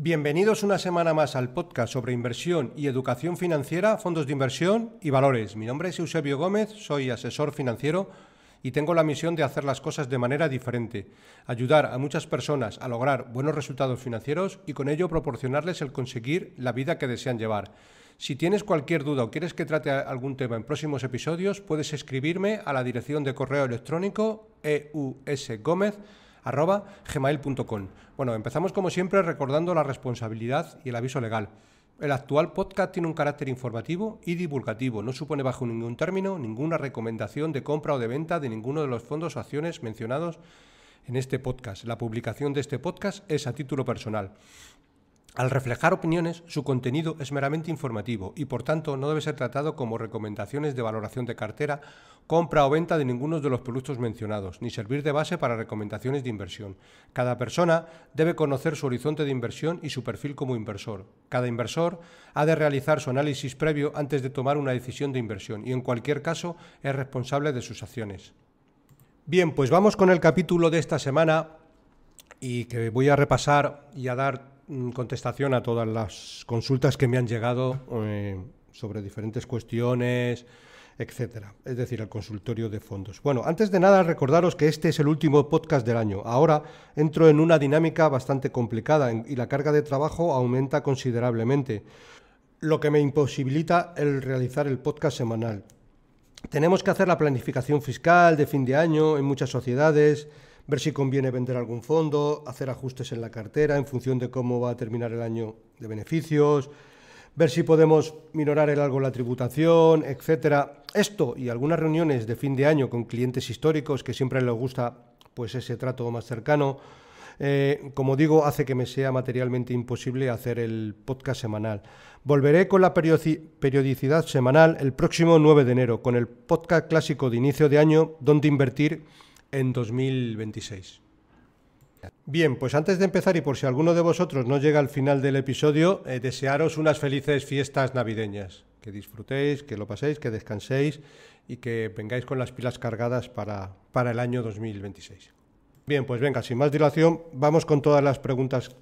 Bienvenidos una semana más al podcast sobre inversión y educación financiera, fondos de inversión y valores. Mi nombre es Eusebio Gómez, soy asesor financiero y tengo la misión de hacer las cosas de manera diferente, ayudar a muchas personas a lograr buenos resultados financieros y con ello proporcionarles el conseguir la vida que desean llevar. Si tienes cualquier duda o quieres que trate algún tema en próximos episodios, puedes escribirme a la dirección de correo electrónico eusgomez@gmail.com. Bueno, empezamos como siempre recordando la responsabilidad y el aviso legal. El actual podcast tiene un carácter informativo y divulgativo. No supone bajo ningún término ninguna recomendación de compra o de venta de ninguno de los fondos o acciones mencionados en este podcast. La publicación de este podcast es a título personal. Al reflejar opiniones, su contenido es meramente informativo y, por tanto, no debe ser tratado como recomendaciones de valoración de cartera, compra o venta de ninguno de los productos mencionados, ni servir de base para recomendaciones de inversión. Cada persona debe conocer su horizonte de inversión y su perfil como inversor. Cada inversor ha de realizar su análisis previo antes de tomar una decisión de inversión y, en cualquier caso, es responsable de sus acciones. Bien, pues vamos con el capítulo de esta semana y que voy a repasar y a dar contestación a todas las consultas que me han llegado sobre diferentes cuestiones, etcétera. Es decir, el consultorio de fondos. Bueno, antes de nada, recordaros que este es el último podcast del año. Ahora entro en una dinámica bastante complicada y la carga de trabajo aumenta considerablemente, lo que me imposibilita el realizar el podcast semanal. Tenemos que hacer la planificación fiscal de fin de año en muchas sociedades, ver si conviene vender algún fondo, hacer ajustes en la cartera en función de cómo va a terminar el año de beneficios, ver si podemos minorar algo la tributación, etcétera. Esto y algunas reuniones de fin de año con clientes históricos que siempre les gusta pues ese trato más cercano, como digo, hace que me sea materialmente imposible hacer el podcast semanal. Volveré con la periodicidad semanal el próximo 9 de enero con el podcast clásico de inicio de año Dónde invertir en 2026. Bien, pues antes de empezar y por si alguno de vosotros no llega al final del episodio, desearos unas felices fiestas navideñas. Que disfrutéis, que lo paséis, que descanséis y que vengáis con las pilas cargadas para el año 2026. Bien, pues venga, sin más dilación, vamos con todas las preguntas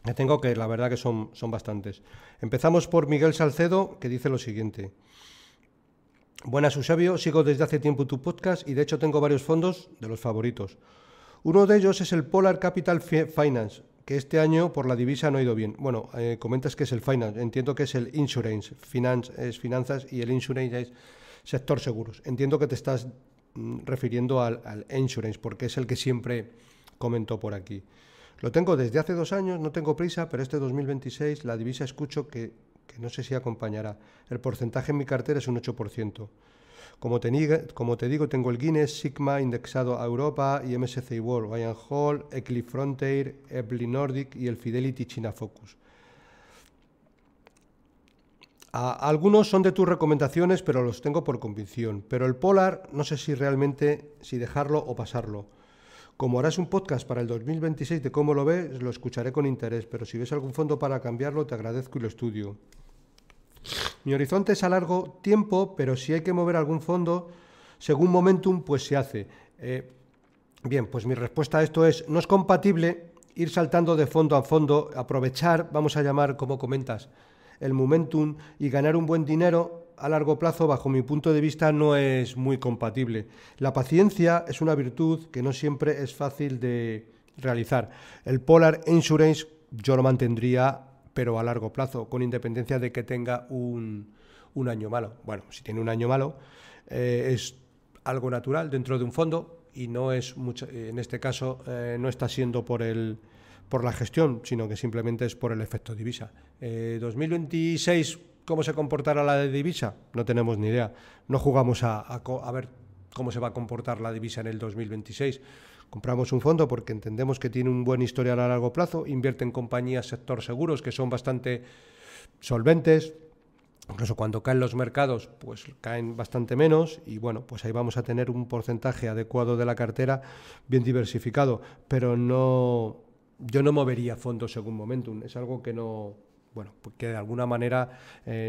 que tengo, que la verdad que son bastantes. Empezamos por Miguel Salcedo, que dice lo siguiente. Buenas, Eusebio, sigo desde hace tiempo tu podcast y de hecho tengo varios fondos de los favoritos. Uno de ellos es el Polar Capital Finance, que este año por la divisa no ha ido bien. Bueno, comentas que es el Finance, entiendo que es el Insurance. Finance es finanzas y el Insurance es sector seguros. Entiendo que te estás refiriendo al Insurance, porque es el que siempre comento por aquí. Lo tengo desde hace 2 años, no tengo prisa, pero este 2026 la divisa escucho que no sé si acompañará. El porcentaje en mi cartera es un 8%. Como te digo, tengo el Guinness, Sigma indexado a Europa y MSCI World, Buy and Hold, Eclipse Frontier, Epley Nordic y el Fidelity China Focus. Algunos son de tus recomendaciones, pero los tengo por convicción. Pero el Polar, no sé si realmente, si dejarlo o pasarlo. Como harás un podcast para el 2026 de cómo lo ves, lo escucharé con interés, pero si ves algún fondo para cambiarlo, te agradezco y lo estudio. Mi horizonte es a largo tiempo, pero si hay que mover algún fondo, según momentum, pues se hace. Bien, pues mi respuesta a esto es, no es compatible ir saltando de fondo a fondo, aprovechar, vamos a llamar, como comentas, el momentum y ganar un buen dinero a largo plazo, bajo mi punto de vista, no es muy compatible. La paciencia es una virtud que no siempre es fácil de realizar. El Polar Insurance yo lo mantendría, pero a largo plazo, con independencia de que tenga un año malo. Bueno, si tiene un año malo, es algo natural dentro de un fondo y no es mucho, en este caso no está siendo por la gestión, sino que simplemente es por el efecto divisa. 2026, ¿cómo se comportará la divisa? No tenemos ni idea. No jugamos a ver cómo se va a comportar la divisa en el 2026. Compramos un fondo porque entendemos que tiene un buen historial a largo plazo, invierte en compañías sector seguros que son bastante solventes, incluso cuando caen los mercados pues caen bastante menos y bueno, pues ahí vamos a tener un porcentaje adecuado de la cartera bien diversificado, pero yo no movería fondos según momentum, es algo que que de alguna manera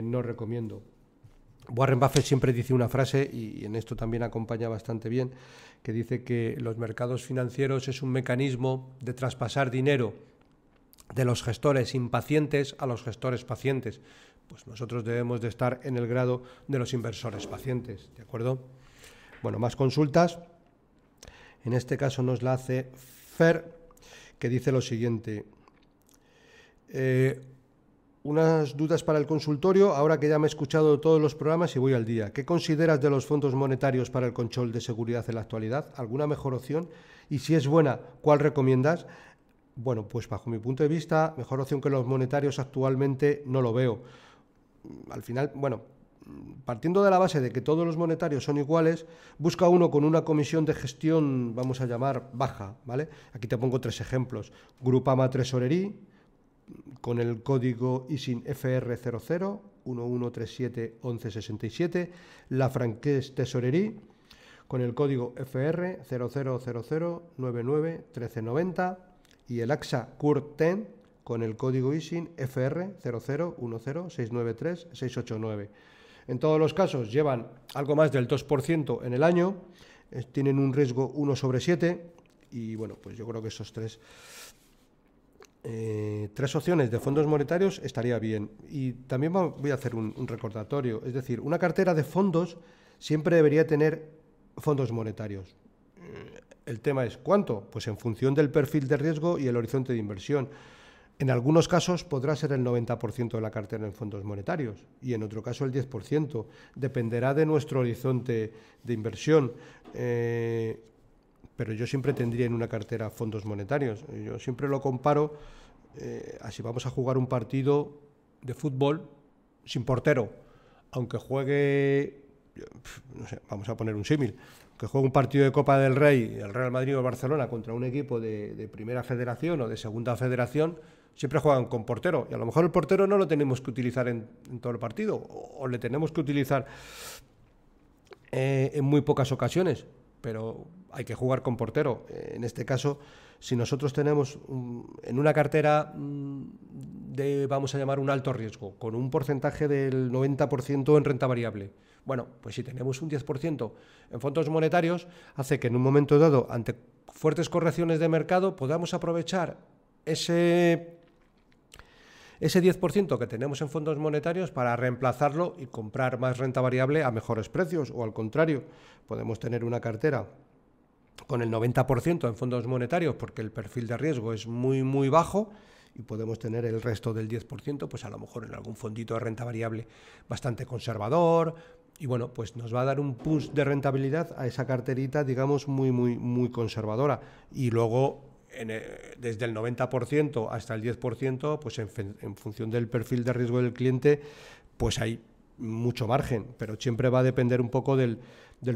no recomiendo. Warren Buffett siempre dice una frase, y en esto también acompaña bastante bien, que dice que los mercados financieros es un mecanismo de traspasar dinero de los gestores impacientes a los gestores pacientes. Pues nosotros debemos de estar en el grado de los inversores pacientes, ¿de acuerdo? Bueno, más consultas. En este caso nos la hace Fer, que dice lo siguiente. Unas dudas para el consultorio, ahora que ya me he escuchado todos los programas y voy al día. ¿Qué consideras de los fondos monetarios para el control de seguridad en la actualidad? ¿Alguna mejor opción? Y si es buena, ¿cuál recomiendas? Bueno, pues bajo mi punto de vista, mejor opción que los monetarios actualmente no lo veo. Al final, bueno, partiendo de la base de que todos los monetarios son iguales, busca uno con una comisión de gestión, vamos a llamar, baja, ¿vale? Aquí te pongo 3 ejemplos. Groupama Tresorería, con el código ISIN FR00 1137 1167, La Francaise Tesorería, con el código FR 0000 99 1390, y el AXA CURT 10 con el código ISIN FR 0010 693 689. En todos los casos llevan algo más del 2% en el año, tienen un riesgo 1/7 y bueno, pues yo creo que esos tres opciones de fondos monetarios estaría bien. Y también voy a hacer un recordatorio, es decir, una cartera de fondos siempre debería tener fondos monetarios. El tema es ¿cuánto? Pues en función del perfil de riesgo y el horizonte de inversión. En algunos casos podrá ser el 90% de la cartera en fondos monetarios y en otro caso el 10%. Dependerá de nuestro horizonte de inversión. Pero yo siempre tendría en una cartera fondos monetarios. Yo siempre lo comparo, así vamos a jugar un partido de fútbol sin portero, aunque juegue, no sé, vamos a poner un símil, que juegue un partido de Copa del Rey, el Real Madrid o el Barcelona, contra un equipo de primera federación o de segunda federación, siempre juegan con portero. Y a lo mejor el portero no lo tenemos que utilizar en todo el partido, o le tenemos que utilizar en muy pocas ocasiones, pero hay que jugar con portero. En este caso, si nosotros tenemos en una cartera de, vamos a llamar, un alto riesgo, con un porcentaje del 90% en renta variable, bueno, pues si tenemos un 10% en fondos monetarios, hace que en un momento dado, ante fuertes correcciones de mercado, podamos aprovechar ese 10% que tenemos en fondos monetarios para reemplazarlo y comprar más renta variable a mejores precios, o al contrario, podemos tener una cartera con el 90% en fondos monetarios porque el perfil de riesgo es muy, muy bajo, y podemos tener el resto del 10%, pues a lo mejor en algún fondito de renta variable bastante conservador, y bueno, pues nos va a dar un push de rentabilidad a esa carterita, digamos, muy, muy, muy conservadora. Y luego, desde el 90% hasta el 10%, pues en función del perfil de riesgo del cliente, pues hay mucho margen, pero siempre va a depender un poco del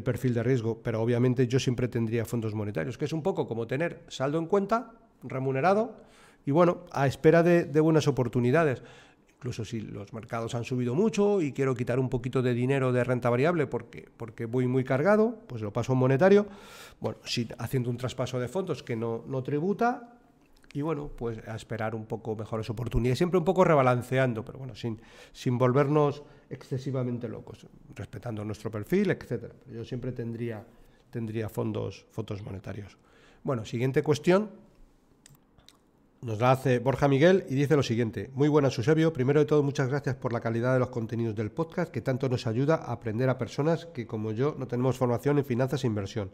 perfil de riesgo. Pero obviamente yo siempre tendría fondos monetarios, que es un poco como tener saldo en cuenta, remunerado, y bueno, a espera de buenas oportunidades. Incluso si los mercados han subido mucho y quiero quitar un poquito de dinero de renta variable porque voy muy cargado, pues lo paso en monetario. Bueno, haciendo un traspaso de fondos que no tributa, y bueno, pues a esperar un poco mejores oportunidades, siempre un poco rebalanceando, pero bueno, sin volvernos excesivamente locos, respetando nuestro perfil, etcétera. Yo siempre tendría fondos monetarios. Bueno, siguiente cuestión. Nos la hace Borja Miguel y dice lo siguiente. Muy buenas, Eusebio. Primero de todo, muchas gracias por la calidad de los contenidos del podcast, que tanto nos ayuda a aprender a personas que, como yo, no tenemos formación en finanzas e inversión.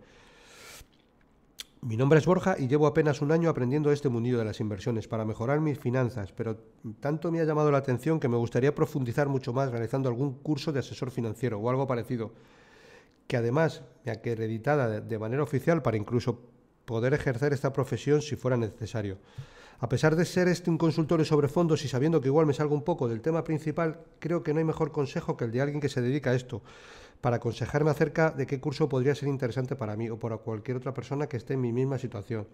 Mi nombre es Borja y llevo apenas un año aprendiendo este mundillo de las inversiones para mejorar mis finanzas, pero tanto me ha llamado la atención que me gustaría profundizar mucho más realizando algún curso de asesor financiero o algo parecido, que además me acreditada de manera oficial para incluso poder ejercer esta profesión si fuera necesario. A pesar de ser un consultorio sobre fondos y sabiendo que igual me salgo un poco del tema principal, creo que no hay mejor consejo que el de alguien que se dedica a esto, para aconsejarme acerca de qué curso podría ser interesante para mí o para cualquier otra persona que esté en mi misma situación.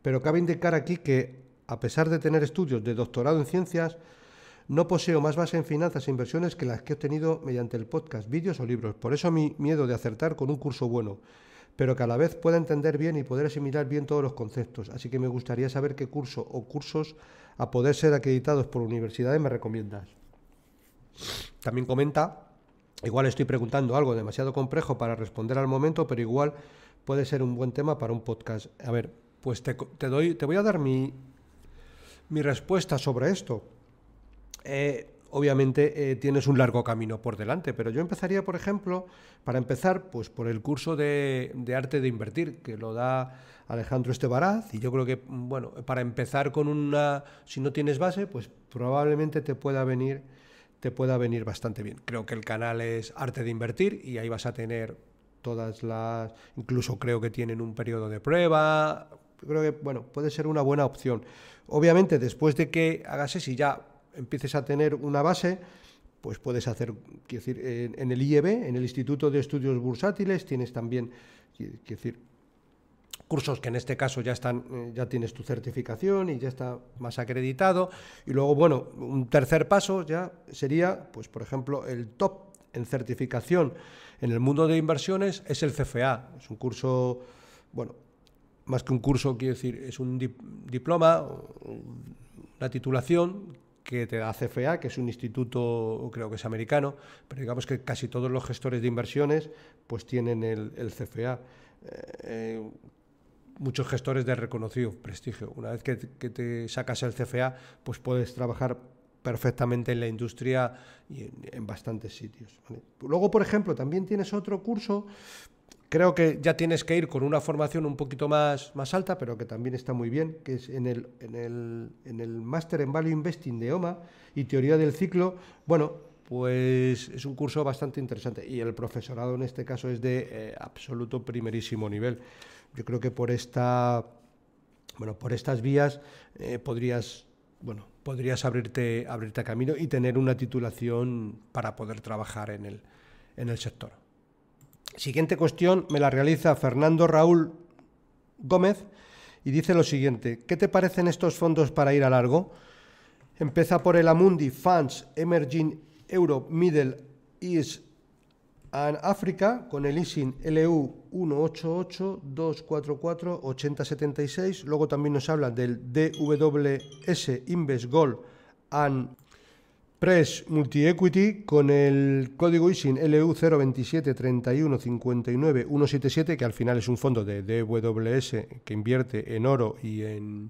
Pero cabe indicar aquí que, a pesar de tener estudios de doctorado en ciencias, no poseo más base en finanzas e inversiones que las que he obtenido mediante el podcast, vídeos o libros. Por eso mi miedo de acertar con un curso bueno, pero que a la vez pueda entender bien y poder asimilar bien todos los conceptos. Así que me gustaría saber qué curso o cursos a poder ser acreditados por universidades me recomiendas. También comenta, igual estoy preguntando algo demasiado complejo para responder al momento, pero igual puede ser un buen tema para un podcast. A ver, pues te voy a dar mi Mi respuesta sobre esto, obviamente tienes un largo camino por delante, pero yo empezaría, por ejemplo, para empezar, pues por el curso de arte de invertir, que lo da Alejandro Estebaraz, y yo creo que, bueno, para empezar con si no tienes base, pues probablemente te pueda venir bastante bien. Creo que el canal es Arte de Invertir y ahí vas a tener incluso creo que tienen un periodo de prueba. Creo que, bueno, puede ser una buena opción. Obviamente, después de que hagas eso y ya empieces a tener una base, pues puedes hacer, quiero decir, en el IEB, en el Instituto de Estudios Bursátiles, tienes también, quiero decir, cursos que en este caso ya tienes tu certificación y ya está más acreditado. Y luego, bueno, un tercer paso ya sería, pues por ejemplo, el top en certificación en el mundo de inversiones es el CFA. Es un curso, bueno, más que un curso, quiero decir, es un diploma, una titulación que te da CFA, que es un instituto, creo que es americano, pero digamos que casi todos los gestores de inversiones pues tienen el CFA. Muchos gestores de reconocido prestigio. Una vez que te sacas el CFA, pues puedes trabajar perfectamente en la industria y en bastantes sitios, ¿vale? Luego, por ejemplo, también tienes otro curso. Creo que ya tienes que ir con una formación un poquito más alta, pero que también está muy bien, que es en el Máster en Value Investing de OMA y Teoría del Ciclo. Bueno, pues es un curso bastante interesante y el profesorado en este caso es de absoluto primerísimo nivel. Yo creo que por estas vías podrías abrirte camino y tener una titulación para poder trabajar en el sector. Siguiente cuestión me la realiza Fernando Raúl Gómez y dice lo siguiente: ¿qué te parecen estos fondos para ir a largo? Empieza por el Amundi Funds Emerging Europe, Middle East and Africa con el ISIN LU 188-244-8076. Luego también nos habla del DWS Invest Gold and Press Multi-Equity con el código ISIN LU 027-31-59-177, que al final es un fondo de DWS que invierte en oro y en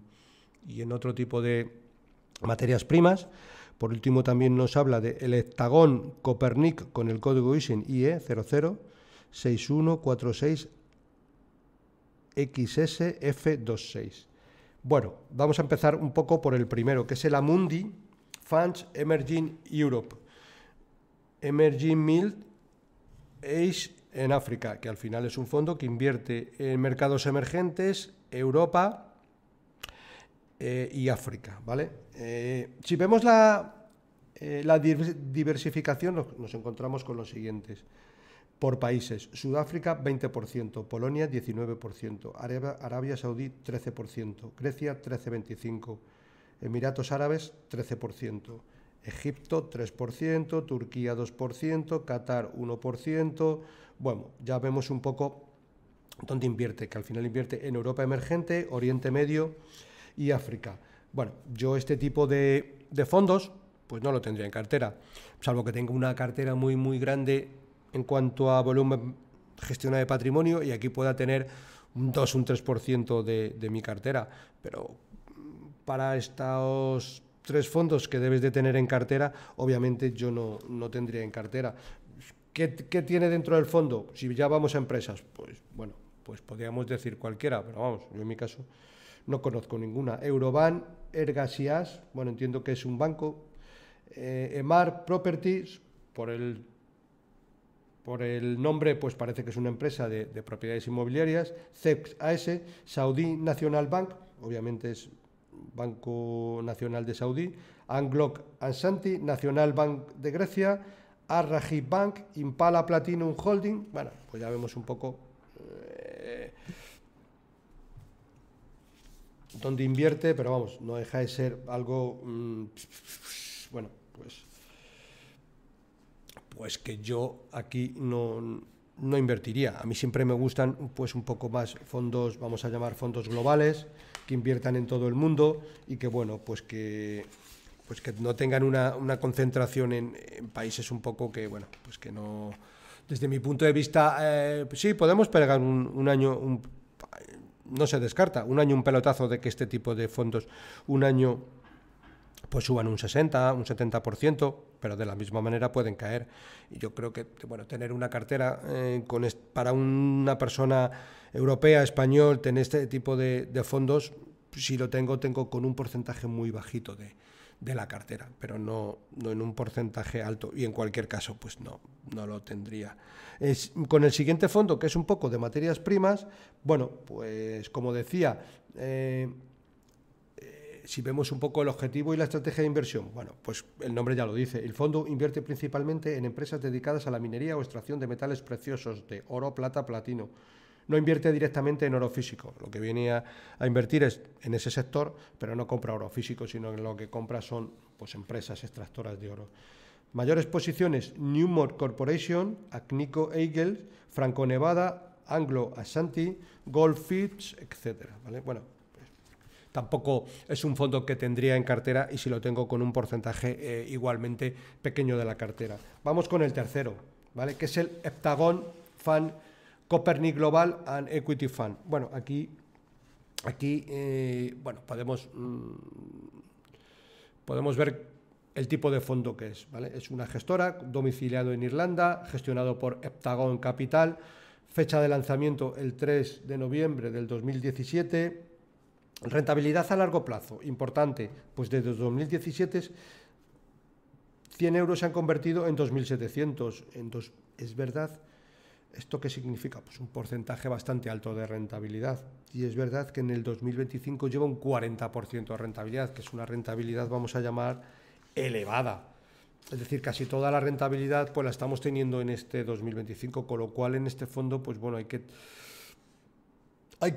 otro tipo de materias primas. Por último también nos habla de el Heptagón Copernic con el código ISIN IE 006146XSF26. Bueno, vamos a empezar un poco por el primero, que es el Amundi Funds Emerging Europe, Emerging Middle East en África, que al final es un fondo que invierte en mercados emergentes, Europa y África, ¿vale? Si vemos la diversificación, nos encontramos con los siguientes. Por países: Sudáfrica 20%, Polonia 19%, Arabia Saudí 13%, Grecia 13,25%, Emiratos Árabes 13%, Egipto 3%, Turquía 2%, Qatar 1%. Bueno, ya vemos un poco dónde invierte, que al final invierte en Europa emergente, Oriente Medio y África. Bueno, yo este tipo de fondos pues no lo tendría en cartera, salvo que tenga una cartera muy muy grande en cuanto a volumen gestionado de patrimonio y aquí pueda tener un 2 un 3% de mi cartera, pero para estos tres fondos que debes de tener en cartera, obviamente yo no tendría en cartera. ¿Qué tiene dentro del fondo? Si ya vamos a empresas, pues bueno, pues podríamos decir cualquiera, pero vamos, yo en mi caso no conozco ninguna. Eurobank, Ergasias, bueno, entiendo que es un banco, Emar Properties, por el nombre, pues parece que es una empresa de propiedades inmobiliarias, CEPS AS, Saudi National Bank, obviamente es Banco Nacional de Saudí, Angloc Ashanti, National Bank de Grecia, Al-Rajhi Bank, Impala Platinum Holding. Bueno, pues ya vemos un poco dónde invierte, pero vamos, no deja de ser algo, bueno, pues que yo aquí no invertiría. A mí siempre me gustan pues un poco más fondos, vamos a llamar fondos globales, que inviertan en todo el mundo y que bueno, pues que no tengan una concentración en países un poco que, bueno, pues que no, desde mi punto de vista, sí, podemos pegar un año, no se descarta, un año un pelotazo de que este tipo de fondos un año pues suban un 60, un 70%, pero de la misma manera pueden caer. Y yo creo que, bueno, tener una cartera para una persona europea, español, tener este tipo de fondos, si lo tengo con un porcentaje muy bajito de la cartera, pero no en un porcentaje alto, y en cualquier caso pues no lo tendría. Con el siguiente fondo, que es un poco de materias primas, bueno, pues como decía, si vemos un poco el objetivo y la estrategia de inversión, bueno, pues el nombre ya lo dice, el fondo invierte principalmente en empresas dedicadas a la minería o extracción de metales preciosos, de oro, plata, platino. No invierte directamente en oro físico, lo que viene a invertir es en ese sector, pero no compra oro físico, sino en lo que compra son pues empresas extractoras de oro. Mayores posiciones: Newmont Corporation, Agnico Eagle, Franco Nevada, Anglo Ashanti, Goldfields, etcétera, ¿vale? Bueno, pues, tampoco es un fondo que tendría en cartera, y si lo tengo con un porcentaje igualmente pequeño de la cartera. Vamos con el tercero, ¿vale? Que es el Heptagon Fund Copernic Global and Equity Fund. Bueno, aquí bueno, podemos ver el tipo de fondo que es, ¿vale? Es una gestora domiciliado en Irlanda, gestionado por Heptagon Capital, fecha de lanzamiento el 3 de noviembre del 2017, rentabilidad a largo plazo, importante, pues desde 2017 100 euros se han convertido en 2.700, es verdad. ¿Esto qué significa? Pues un porcentaje bastante alto de rentabilidad. Y es verdad que en el 2025 lleva un 40% de rentabilidad, que es una rentabilidad, vamos a llamar, elevada. Es decir, casi toda la rentabilidad pues la estamos teniendo en este 2025, con lo cual en este fondo, pues bueno, hay que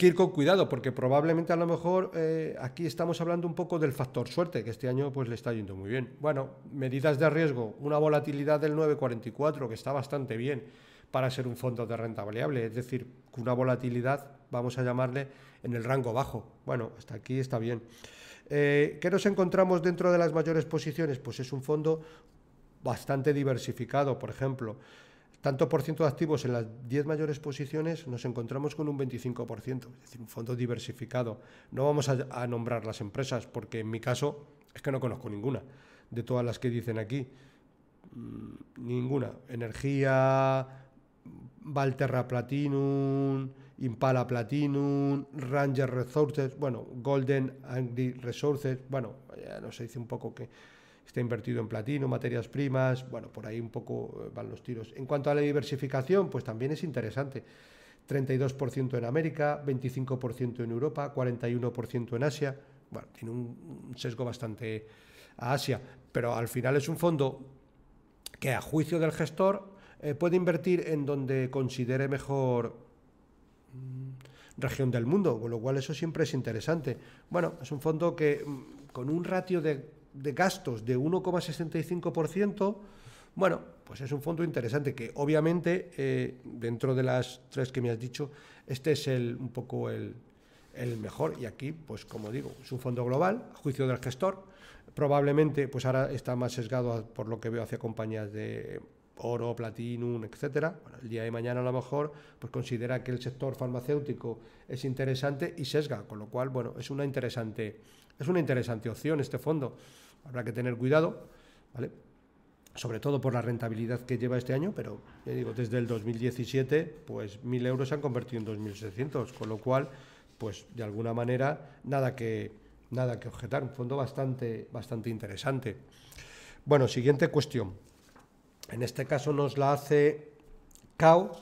ir con cuidado, porque probablemente a lo mejor aquí estamos hablando un poco del factor suerte, que este año pues le está yendo muy bien. Bueno, medidas de riesgo, una volatilidad del 9,44, que está bastante bien para ser un fondo de renta variable, es decir, una volatilidad, vamos a llamarle, en el rango bajo. Bueno, hasta aquí está bien. ¿Qué nos encontramos dentro de las mayores posiciones? Pues es un fondo bastante diversificado. Por ejemplo, tanto por ciento de activos en las 10 mayores posiciones nos encontramos con un 25%, es decir, un fondo diversificado. No vamos a nombrar las empresas, porque en mi caso es que no conozco ninguna de todas las que dicen aquí. Ninguna. Energía, Valterra Platinum, Impala Platinum, Ranger Resources, bueno, Golden Angry Resources, bueno, ya nos dice un poco que está invertido en platino, materias primas, bueno, por ahí un poco van los tiros. En cuanto a la diversificación, pues también es interesante. 32% en América, 25% en Europa, 41% en Asia. Bueno, tiene un sesgo bastante a Asia, pero al final es un fondo que, a juicio del gestor, puede invertir en donde considere mejor región del mundo, con lo cual eso siempre es interesante. Bueno, es un fondo que con un ratio de gastos de 1,65%, bueno, pues es un fondo interesante, que obviamente dentro de las tres que me has dicho, este es un poco el mejor. Y aquí, pues como digo, es un fondo global, a juicio del gestor. Probablemente pues ahora está más sesgado, por lo que veo, hacia compañías de oro, platinum, etcétera. Bueno, el día de mañana a lo mejor pues considera que el sector farmacéutico es interesante y sesga, con lo cual, bueno, es una interesante opción este fondo. Habrá que tener cuidado, ¿vale? Sobre todo por la rentabilidad que lleva este año, pero ya digo, desde el 2017 pues 1.000 euros se han convertido en 2.600, con lo cual pues de alguna manera nada que objetar, un fondo bastante interesante. Bueno, siguiente cuestión. En este caso nos la hace Cao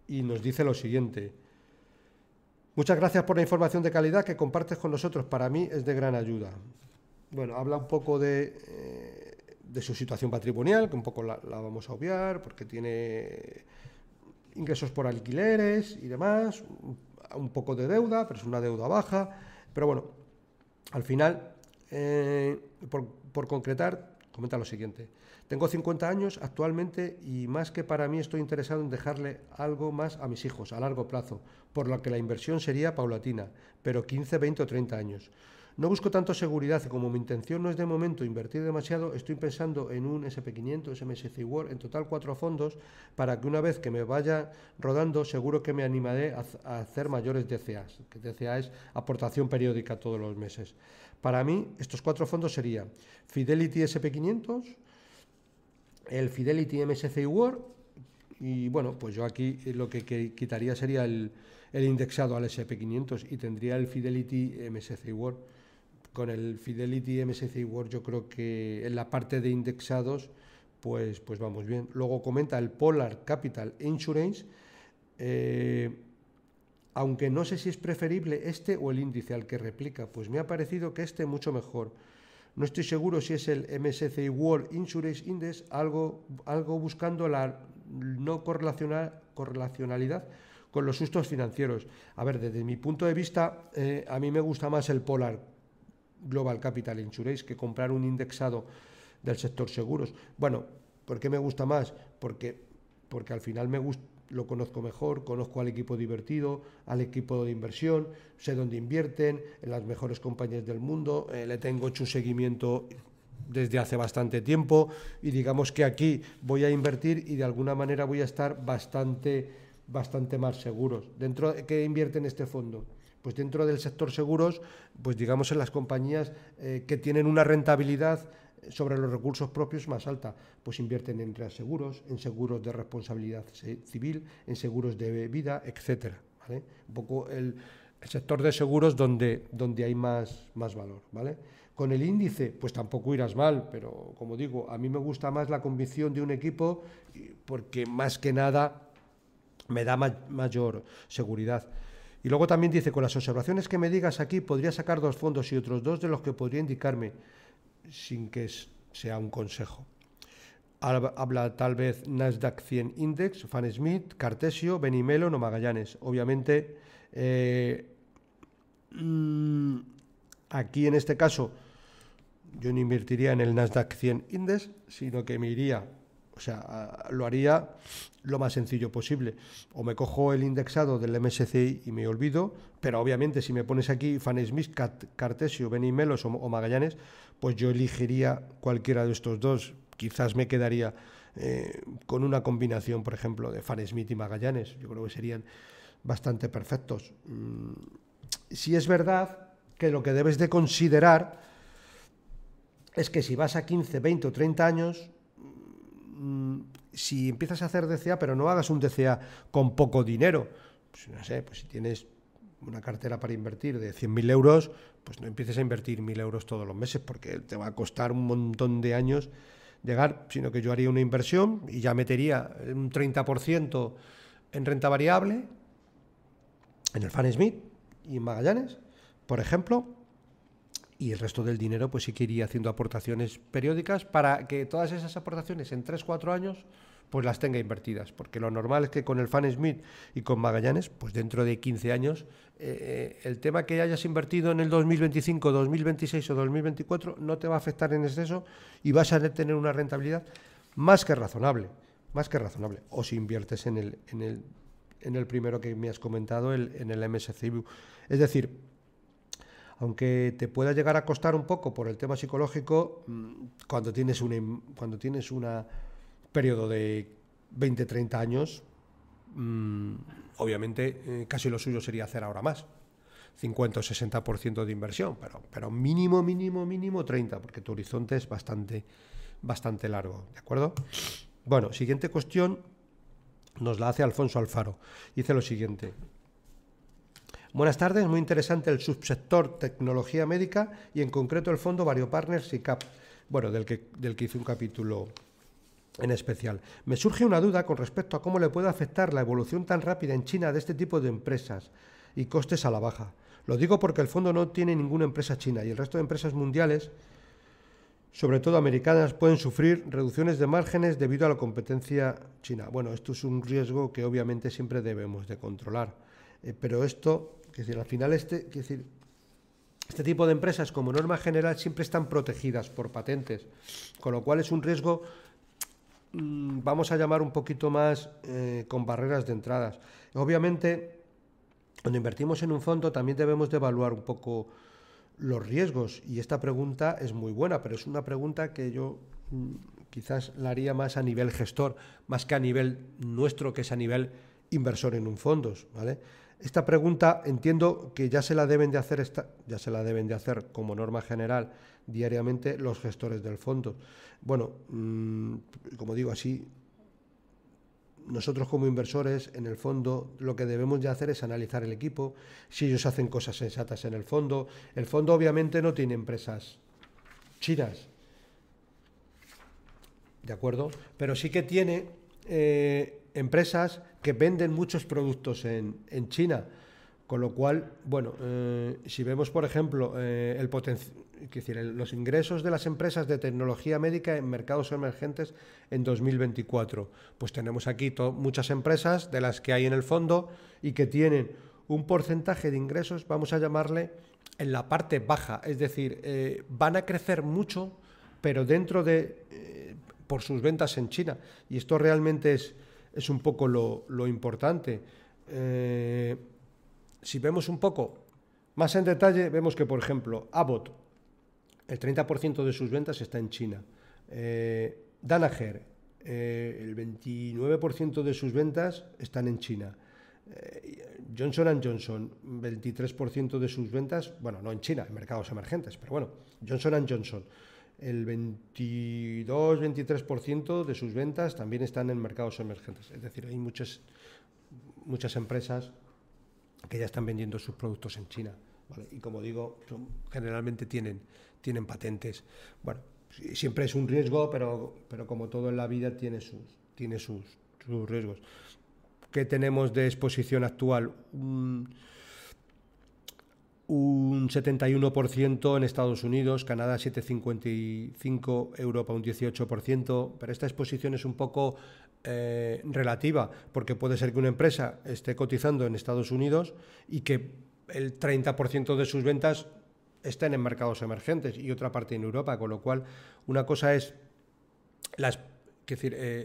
y nos dice lo siguiente: muchas gracias por la información de calidad que compartes con nosotros, para mí es de gran ayuda. Bueno, habla un poco de su situación patrimonial, que un poco la vamos a obviar, porque tiene ingresos por alquileres y demás, un poco de deuda, pero es una deuda baja. Pero bueno, al final, por concretar, comenta lo siguiente: tengo 50 años actualmente y más que para mí estoy interesado en dejarle algo más a mis hijos a largo plazo, por lo que la inversión sería paulatina, pero 15, 20 o 30 años. No busco tanto seguridad y como mi intención no es de momento invertir demasiado, estoy pensando en un SP500, MSCI World, en total 4 fondos, para que una vez que me vaya rodando, seguro que me animaré a hacer mayores DCAs, que DCA es aportación periódica todos los meses. Para mí, estos 4 fondos serían Fidelity SP500, el Fidelity MSCI World, y bueno, pues yo aquí lo que quitaría sería el indexado al SP500 y tendría el Fidelity MSCI World. Con el Fidelity MSCI World yo creo que en la parte de indexados pues vamos bien. Luego comenta el Polar Capital Insurance, aunque no sé si es preferible este o el índice al que replica, pues me ha parecido que este mucho mejor. No estoy seguro si es el MSCI World Insurance Index, algo buscando la no correlacionalidad con los sustos financieros. A ver, desde mi punto de vista, a mí me gusta más el Polar Global Capital Insurance que comprar un indexado del sector seguros. Bueno, ¿por qué me gusta más? Porque al final lo conozco mejor, conozco al equipo divertido, al equipo de inversión, sé dónde invierten, en las mejores compañías del mundo, le tengo hecho un seguimiento desde hace bastante tiempo y digamos que aquí voy a invertir y de alguna manera voy a estar bastante más seguros. ¿Dentro de qué invierte en este fondo? Pues dentro del sector seguros, pues digamos en las compañías que tienen una rentabilidad sobre los recursos propios más alta, pues invierten en reaseguros, en seguros de responsabilidad civil, en seguros de vida, etcétera, ¿vale? Un poco el sector de seguros donde hay más valor, ¿vale? Con el índice, pues tampoco irás mal, pero como digo, a mí me gusta más la convicción de un equipo porque más que nada me da mayor seguridad. Y luego también dice, con las observaciones que me digas aquí, podría sacar 2 fondos y otros 2 de los que podría indicarme, sin que sea un consejo. Habla tal vez Nasdaq 100 Index, Fan Smith, Cartesio, Benimelo, o Magallanes. Obviamente, aquí en este caso, yo no invertiría en el Nasdaq 100 Index, sino que me iría, lo haría lo más sencillo posible. O me cojo el indexado del MSCI y me olvido, pero obviamente si me pones aquí Fan Smith, Cartesio, Benimelos o Magallanes, pues yo elegiría cualquiera de estos 2. Quizás me quedaría con una combinación, por ejemplo, de Fan Smith y Magallanes. Yo creo que serían bastante perfectos. Si es verdad que lo que debes de considerar es que si vas a 15, 20 o 30 años, si empiezas a hacer DCA, pero no hagas un DCA con poco dinero, pues no sé, pues si tienes una cartera para invertir de 100.000 euros, pues no empieces a invertir 1.000 euros todos los meses porque te va a costar un montón de años llegar, sino que yo haría una inversión y ya metería un 30% en renta variable en el Fan Smith y en Magallanes, por ejemplo, y el resto del dinero pues sí que iría haciendo aportaciones periódicas para que todas esas aportaciones en 3-4 años pues las tenga invertidas, porque lo normal es que con el Fan Smith y con Magallanes, pues dentro de 15 años, el tema que hayas invertido en el 2025, 2026 o 2024 no te va a afectar en exceso y vas a tener una rentabilidad más que razonable, o si inviertes en el primero que me has comentado, en el MSCI. Es decir, aunque te pueda llegar a costar un poco por el tema psicológico, cuando tienes una periodo de 20-30 años, obviamente casi lo suyo sería hacer ahora más, 50 o 60% de inversión, pero mínimo 30, porque tu horizonte es bastante largo, ¿de acuerdo? Bueno, siguiente cuestión nos la hace Alfonso Alfaro. Dice lo siguiente. Buenas tardes, muy interesante el subsector tecnología médica y en concreto el fondo Variopartners SICAP, bueno, del que hice un capítulo en especial. Me surge una duda con respecto a cómo le puede afectar la evolución tan rápida en China de este tipo de empresas y costes a la baja. Lo digo porque el fondo no tiene ninguna empresa china y el resto de empresas mundiales, sobre todo americanas, pueden sufrir reducciones de márgenes debido a la competencia china. Bueno, esto es un riesgo que obviamente siempre debemos de controlar, pero esto, al final este tipo de empresas como norma general siempre están protegidas por patentes, con lo cual es un riesgo, vamos a llamar un poquito más con barreras de entradas. Obviamente, cuando invertimos en un fondo también debemos de evaluar un poco los riesgos. Y esta pregunta es muy buena, pero es una pregunta que yo quizás la haría más a nivel gestor, más que a nivel nuestro, que es a nivel inversor en un fondos, ¿vale? Esta pregunta entiendo que ya se la deben de hacer, como norma general diariamente los gestores del fondo. Bueno, como digo así, nosotros como inversores en el fondo lo que debemos de hacer es analizar el equipo, si ellos hacen cosas sensatas en el fondo. El fondo obviamente no tiene empresas chinas, ¿de acuerdo? Pero sí que tiene empresas que venden muchos productos en China, con lo cual, bueno, si vemos, por ejemplo, los ingresos de las empresas de tecnología médica en mercados emergentes en 2024, pues tenemos aquí muchas empresas de las que hay en el fondo y que tienen un porcentaje de ingresos, vamos a llamarle, en la parte baja, es decir, van a crecer mucho, pero dentro de por sus ventas en China, y esto realmente es un poco lo importante. Si vemos un poco más en detalle, vemos que, por ejemplo, Abbott, el 30% de sus ventas está en China. Danaher, el 29% de sus ventas están en China. Johnson & Johnson, 23% de sus ventas, bueno, no en China, en mercados emergentes, pero bueno, Johnson & Johnson, el 22-23% de sus ventas también están en mercados emergentes. Es decir, hay muchas empresas que ya están vendiendo sus productos en China, ¿vale? Y como digo, generalmente tienen patentes. Bueno, siempre es un riesgo, pero como todo en la vida tiene sus riesgos. ¿Qué tenemos de exposición actual? Un 71% en Estados Unidos, Canadá 7,55%, Europa un 18%, pero esta exposición es un poco relativa, porque puede ser que una empresa esté cotizando en Estados Unidos y que el 30% de sus ventas estén en mercados emergentes y otra parte en Europa, con lo cual una cosa es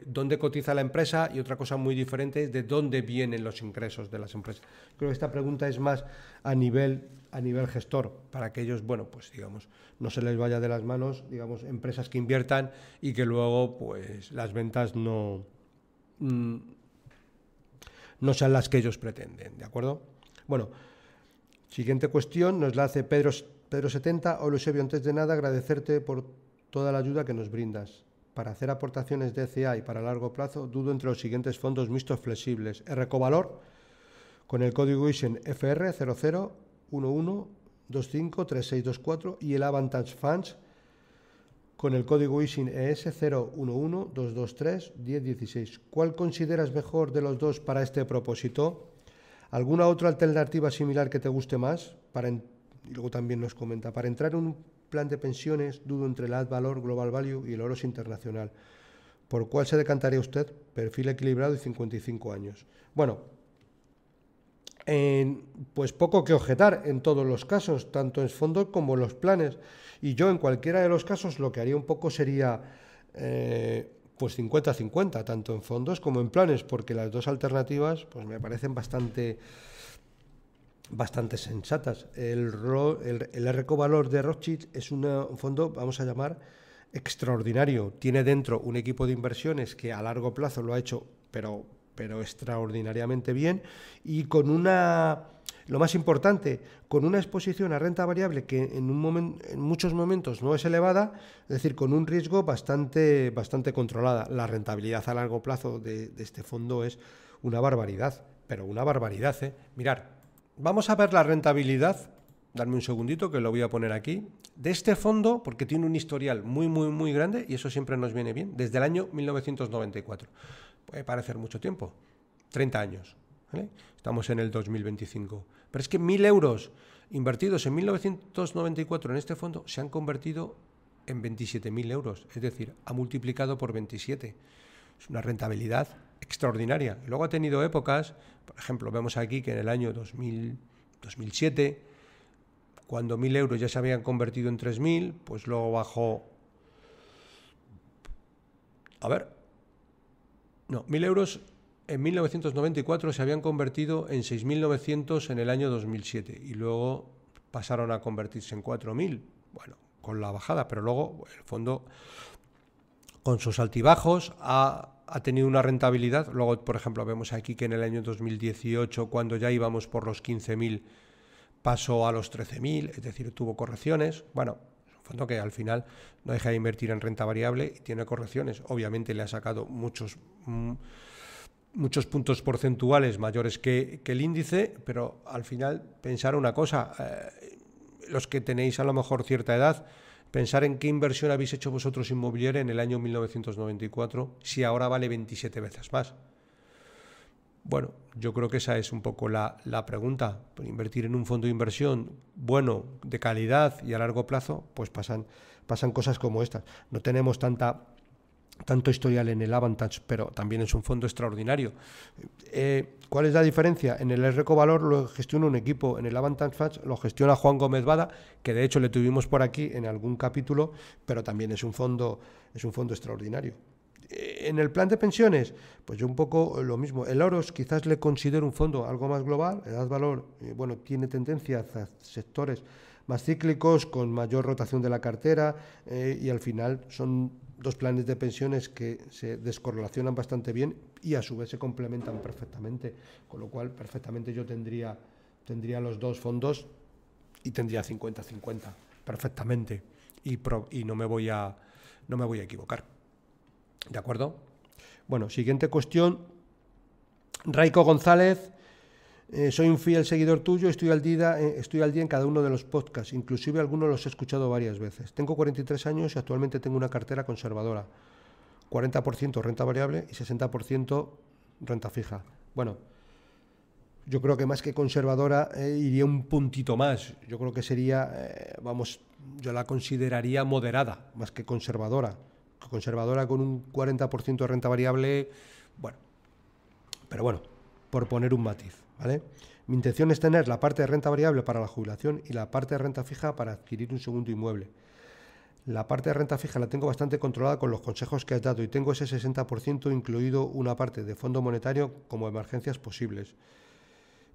dónde cotiza la empresa y otra cosa muy diferente es de dónde vienen los ingresos de las empresas. Creo que esta pregunta es más a nivel gestor, para que ellos, bueno, pues digamos, no se les vaya de las manos, digamos, empresas que inviertan y que luego, pues, las ventas no sean las que ellos pretenden, ¿de acuerdo? Bueno, siguiente cuestión nos la hace Pedro70. Hola, Eusebio, antes de nada agradecerte por toda la ayuda que nos brindas. Para hacer aportaciones de ECA y para largo plazo, dudo entre los siguientes fondos mixtos flexibles: Recovalor, con el código ISIN FR 0011253624, y el Avantage Funds, con el código ISIN ES 0112231016. ¿Cuál consideras mejor de los dos para este propósito? ¿Alguna otra alternativa similar que te guste más? Y luego también nos comenta, para entrar en un plan de pensiones, dudo entre el Advalor, Global Value y el Orosi Internacional. ¿Por cuál se decantaría usted? Perfil equilibrado y 55 años. Bueno, pues poco que objetar en todos los casos, tanto en fondos como en los planes. Y yo en cualquiera de los casos lo que haría un poco sería pues 50-50, tanto en fondos como en planes, porque las dos alternativas pues me parecen bastante sensatas. El Recovalor de Rothschild es un fondo, vamos a llamar, extraordinario. Tiene dentro un equipo de inversiones que a largo plazo lo ha hecho, pero extraordinariamente bien, y con lo más importante, con una exposición a renta variable que en muchos momentos no es elevada, es decir, con un riesgo bastante controlada. La rentabilidad a largo plazo de este fondo es una barbaridad, pero una barbaridad, ¿eh? Mirar, vamos a ver la rentabilidad, darme un segundito que lo voy a poner aquí, de este fondo, porque tiene un historial muy grande y eso siempre nos viene bien, desde el año 1994. Puede parecer mucho tiempo, 30 años, ¿vale? Estamos en el 2025. Pero es que 1.000 euros invertidos en 1994 en este fondo se han convertido en 27.000 euros, es decir, ha multiplicado por 27. Es una rentabilidad extraordinaria. Luego ha tenido épocas, por ejemplo, vemos aquí que en el año 2007, cuando 1.000 euros ya se habían convertido en 3.000, pues luego bajó... 1.000 euros en 1994 se habían convertido en 6.900 en el año 2007 y luego pasaron a convertirse en 4.000, bueno, con la bajada, pero luego el fondo, con sus altibajos, ha tenido una rentabilidad. Luego, por ejemplo, vemos aquí que en el año 2018, cuando ya íbamos por los 15.000, pasó a los 13.000, es decir, tuvo correcciones. Bueno, es un fondo que al final no deja de invertir en renta variable y tiene correcciones. Obviamente le ha sacado muchos puntos porcentuales mayores que el índice, pero al final pensar una cosa, los que tenéis a lo mejor cierta edad, pensar en qué inversión habéis hecho vosotros inmobiliaria en el año 1994, si ahora vale 27 veces más. Bueno, yo creo que esa es un poco la pregunta. Invertir en un fondo de inversión bueno, de calidad y a largo plazo, pues pasan cosas como estas. No tenemos tanto historial en el Avantage, pero también es un fondo extraordinario. ¿Cuál es la diferencia? En el Recovalor lo gestiona un equipo, en el Avantage Funds lo gestiona Juan Gómez Bada, que de hecho le tuvimos por aquí en algún capítulo, pero también es un fondo extraordinario. En el plan de pensiones, pues yo un poco lo mismo. El Oros quizás le considero un fondo algo más global, Edad Valor, bueno, tiene tendencia hacia sectores más cíclicos, con mayor rotación de la cartera, y al final son dos planes de pensiones que se descorrelacionan bastante bien y a su vez se complementan perfectamente, con lo cual perfectamente yo tendría los dos fondos y tendría 50-50 perfectamente, y no me voy a equivocar. ¿De acuerdo? Bueno, siguiente cuestión. Raico González. Soy un fiel seguidor tuyo, estoy al día en cada uno de los podcasts, inclusive algunos los he escuchado varias veces. Tengo 43 años y actualmente tengo una cartera conservadora, 40% renta variable y 60% renta fija. Bueno, yo creo que más que conservadora iría un puntito más. Yo creo que sería, yo la consideraría moderada, más que conservadora. Conservadora con un 40% de renta variable, bueno, pero bueno, por poner un matiz, ¿vale? Mi intención es tener la parte de renta variable para la jubilación y la parte de renta fija para adquirir un segundo inmueble. La parte de renta fija la tengo bastante controlada con los consejos que has dado y tengo ese 60% incluido una parte de fondo monetario como emergencias posibles.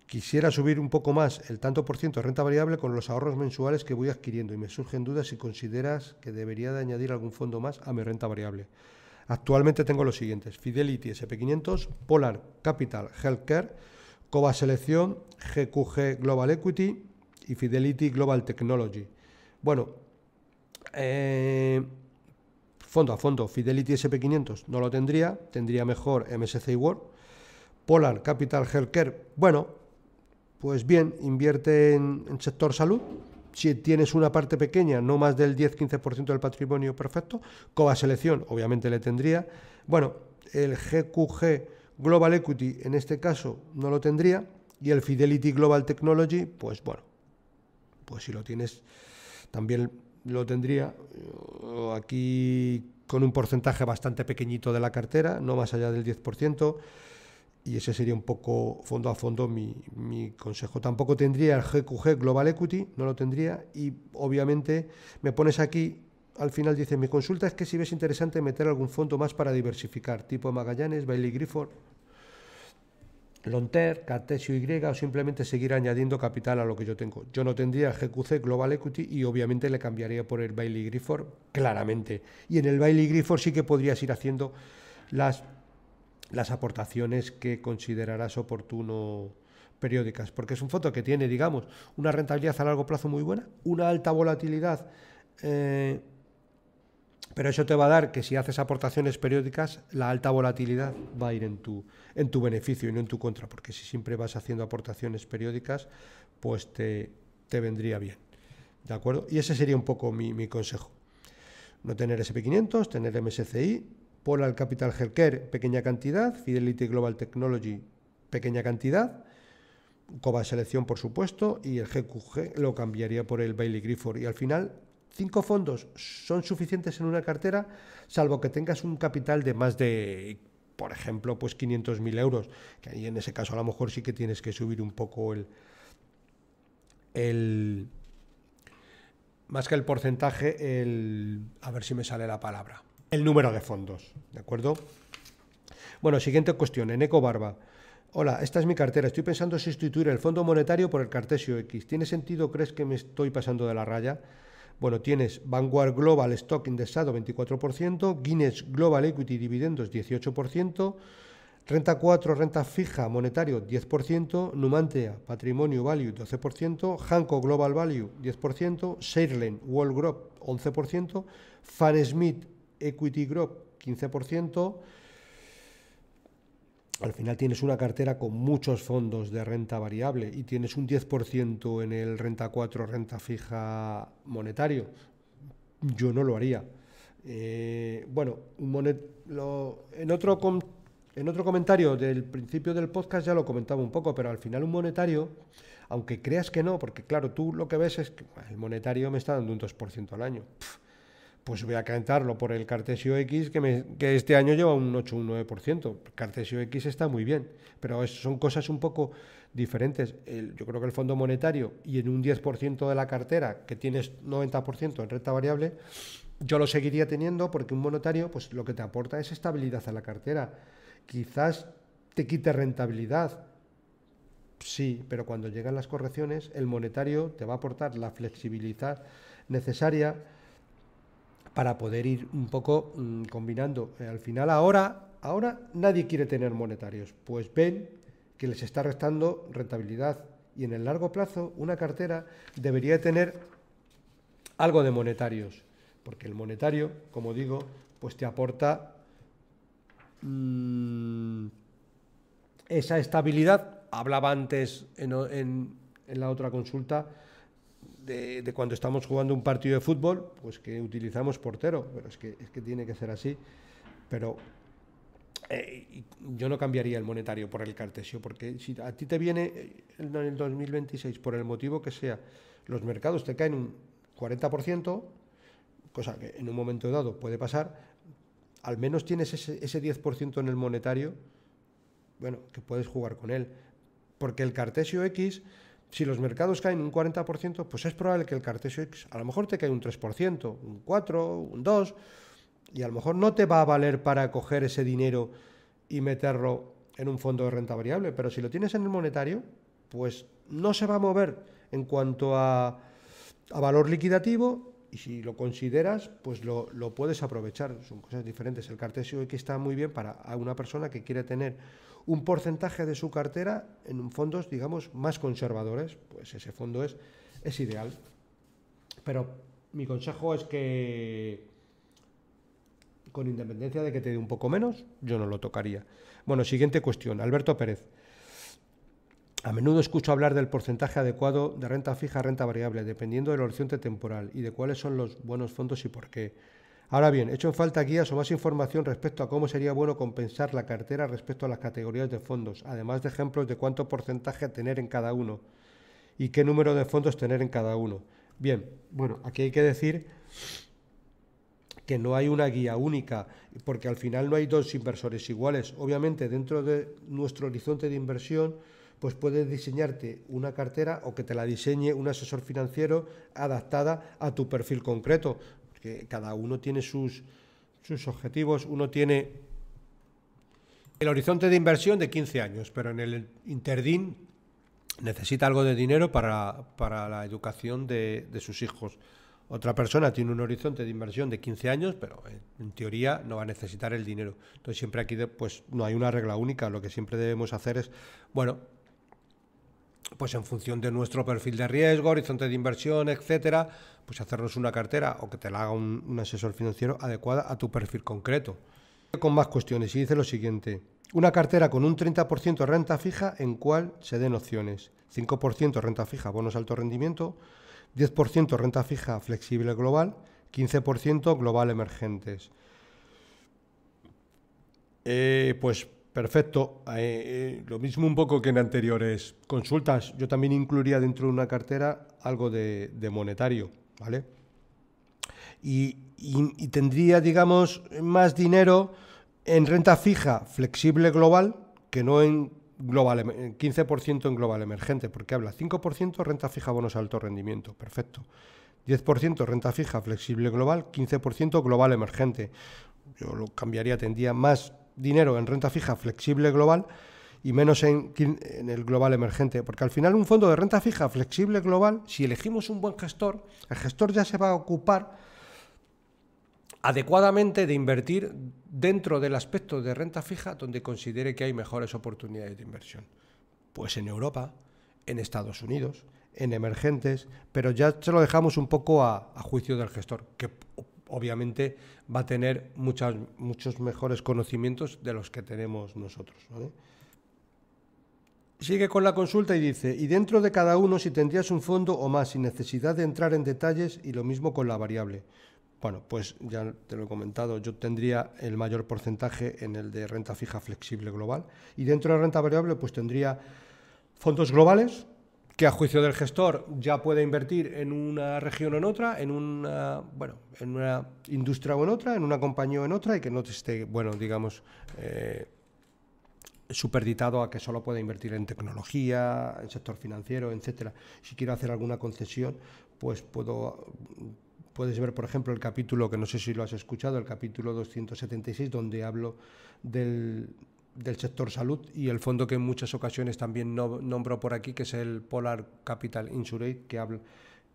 Quisiera subir un poco más el tanto por ciento de renta variable con los ahorros mensuales que voy adquiriendo y me surgen dudas si consideras que debería de añadir algún fondo más a mi renta variable. Actualmente tengo los siguientes: Fidelity SP500, Polar Capital Healthcare, Cova Selección, GQG Global Equity y Fidelity Global Technology. Bueno, fondo a fondo, Fidelity SP500 no lo tendría mejor MSCI World. Polar Capital Healthcare, bueno, pues bien, invierte en sector salud. Si tienes una parte pequeña, no más del 10-15% del patrimonio, perfecto. Cova Selección, obviamente le tendría. Bueno, el GQG Global Equity, en este caso, no lo tendría. Y el Fidelity Global Technology, pues bueno, pues si lo tienes, también lo tendría. Aquí con un porcentaje bastante pequeñito de la cartera, no más allá del 10%. Y ese sería un poco fondo a fondo mi consejo. Tampoco tendría el GQG Global Equity, no lo tendría. Y obviamente me pones aquí, al final dice, mi consulta es que si ves interesante meter algún fondo más para diversificar, tipo Magallanes, Bailey Gifford, Lonter, Cartesio Y, o simplemente seguir añadiendo capital a lo que yo tengo. Yo no tendría el GQG Global Equity y obviamente le cambiaría por el Bailey Gifford, claramente. Y en el Bailey Gifford sí que podrías ir haciendo las aportaciones que considerarás oportuno periódicas, porque es un fondo que tiene, digamos, una rentabilidad a largo plazo muy buena, una alta volatilidad, pero eso te va a dar que si haces aportaciones periódicas, la alta volatilidad va a ir en tu beneficio y no en tu contra, porque si siempre vas haciendo aportaciones periódicas, pues te vendría bien, ¿de acuerdo? Y ese sería un poco mi consejo. No tener SP500, tener MSCI, Polar Capital Healthcare, pequeña cantidad, Fidelity Global Technology, pequeña cantidad, Cova Selección, por supuesto, y el GQG lo cambiaría por el Bailey Gifford. Y al final, 5 fondos son suficientes en una cartera, salvo que tengas un capital de más de, por ejemplo, pues 500.000 euros, que ahí en ese caso a lo mejor sí que tienes que subir un poco más que el porcentaje, a ver si me sale la palabra, el número de fondos, ¿de acuerdo? Bueno, siguiente cuestión, en Ecobarba. Hola, esta es mi cartera. Estoy pensando sustituir el Fondo Monetario por el Cartesio X. ¿Tiene sentido o crees que me estoy pasando de la raya? Bueno, tienes Vanguard Global Stock indexado 24%, Guinness Global Equity Dividendos 18%, Renta 4 renta fija monetario 10%, Numantia Patrimonio Value 12%, Hanco Global Value 10%, Shareline World Group 11%, Fanesmith Equity Group 15%. Al final tienes una cartera con muchos fondos de renta variable y tienes un 10% en el renta 4 renta fija monetario. Yo no lo haría. Bueno, en otro comentario del principio del podcast ya lo comentaba un poco, pero al final un monetario, aunque creas que no, porque claro, tú lo que ves es que el monetario me está dando un 2% al año. Pues voy a cantarlo por el Cartesio X, que este año lleva un 8 o un 9%. El Cartesio X está muy bien, pero son cosas un poco diferentes. Yo creo que el Fondo Monetario y en un 10% de la cartera, que tienes 90% en renta variable, yo lo seguiría teniendo porque un monetario pues lo que te aporta es estabilidad a la cartera. Quizás te quite rentabilidad, sí, pero cuando llegan las correcciones, el monetario te va a aportar la flexibilidad necesaria para poder ir un poco combinando. Al final ahora nadie quiere tener monetarios, pues ven que les está restando rentabilidad y en el largo plazo una cartera debería tener algo de monetarios, porque el monetario, como digo, pues te aporta esa estabilidad. Hablaba antes en la otra consulta de cuando estamos jugando un partido de fútbol, pues que utilizamos portero, pero es que tiene que ser así. Pero yo no cambiaría el monetario por el Cartesio, porque si a ti te viene en el 2026, por el motivo que sea, los mercados te caen un 40%, cosa que en un momento dado puede pasar, al menos tienes ese 10% en el monetario, bueno, que puedes jugar con él. Porque el Cartesio X, si los mercados caen un 40%, pues es probable que el Cartesio X a lo mejor te cae un 3%, un 4%, un 2%, y a lo mejor no te va a valer para coger ese dinero y meterlo en un fondo de renta variable, pero si lo tienes en el monetario, pues no se va a mover en cuanto a valor liquidativo, y si lo consideras, pues lo puedes aprovechar. Son cosas diferentes. El Cartesio X está muy bien para una persona que quiere tener un porcentaje de su cartera en fondos, digamos, más conservadores, pues ese fondo es ideal. Pero mi consejo es que, con independencia de que te dé un poco menos, yo no lo tocaría. Bueno, siguiente cuestión. Alberto Pérez. A menudo escucho hablar del porcentaje adecuado de renta fija a renta variable, dependiendo del horizonte temporal y de cuáles son los buenos fondos y por qué. Ahora bien, echo en falta guías o más información respecto a cómo sería bueno compensar la cartera respecto a las categorías de fondos, además de ejemplos de cuánto porcentaje tener en cada uno y qué número de fondos tener en cada uno. Bien, bueno, aquí hay que decir que no hay una guía única, porque al final no hay dos inversores iguales. Obviamente, dentro de nuestro horizonte de inversión, pues puedes diseñarte una cartera o que te la diseñe un asesor financiero adaptada a tu perfil concreto, que cada uno tiene sus objetivos. Uno tiene el horizonte de inversión de 15 años, pero en el interdín necesita algo de dinero para la educación de sus hijos. Otra persona tiene un horizonte de inversión de 15 años, pero en teoría no va a necesitar el dinero. Entonces siempre aquí pues no hay una regla única. Lo que siempre debemos hacer es, bueno, pues en función de nuestro perfil de riesgo, horizonte de inversión, etcétera, pues hacernos una cartera o que te la haga un asesor financiero adecuada a tu perfil concreto. Con más cuestiones, y dice lo siguiente: una cartera con un 30% renta fija en cual se den opciones, 5% renta fija bonos alto rendimiento, 10% renta fija flexible global, 15% global emergentes. Pues perfecto, lo mismo un poco que en anteriores consultas. Yo también incluiría dentro de una cartera algo de monetario, ¿vale? Y tendría, digamos, más dinero en renta fija flexible global que no en global, 15% en global emergente, porque habla 5% renta fija bonos alto rendimiento, perfecto. 10% renta fija flexible global, 15% global emergente. Yo lo cambiaría, tendría más dinero en renta fija flexible global y menos en el global emergente, porque al final un fondo de renta fija flexible global, si elegimos un buen gestor, el gestor ya se va a ocupar adecuadamente de invertir dentro del aspecto de renta fija donde considere que hay mejores oportunidades de inversión. Pues en Europa, en Estados Unidos, en emergentes, pero ya se lo dejamos un poco a juicio del gestor, que obviamente va a tener muchos mejores conocimientos de los que tenemos nosotros, ¿vale? Sigue con la consulta y dice, y dentro de cada uno si tendrías un fondo o más sin necesidad de entrar en detalles, y lo mismo con la variable. Bueno, pues ya te lo he comentado, yo tendría el mayor porcentaje en el de renta fija flexible global, y dentro de renta variable pues tendría fondos globales, que a juicio del gestor ya puede invertir en una región o en otra, en una industria o en otra, en una compañía o en otra, y que no esté, digamos, superditado a que solo pueda invertir en tecnología, en sector financiero, etcétera. Si quiero hacer alguna concesión, pues puedes ver, por ejemplo, el capítulo, que no sé si lo has escuchado, el capítulo 276, donde hablo del sector salud, y el fondo que en muchas ocasiones también nombro por aquí, que es el Polar Capital Insurance,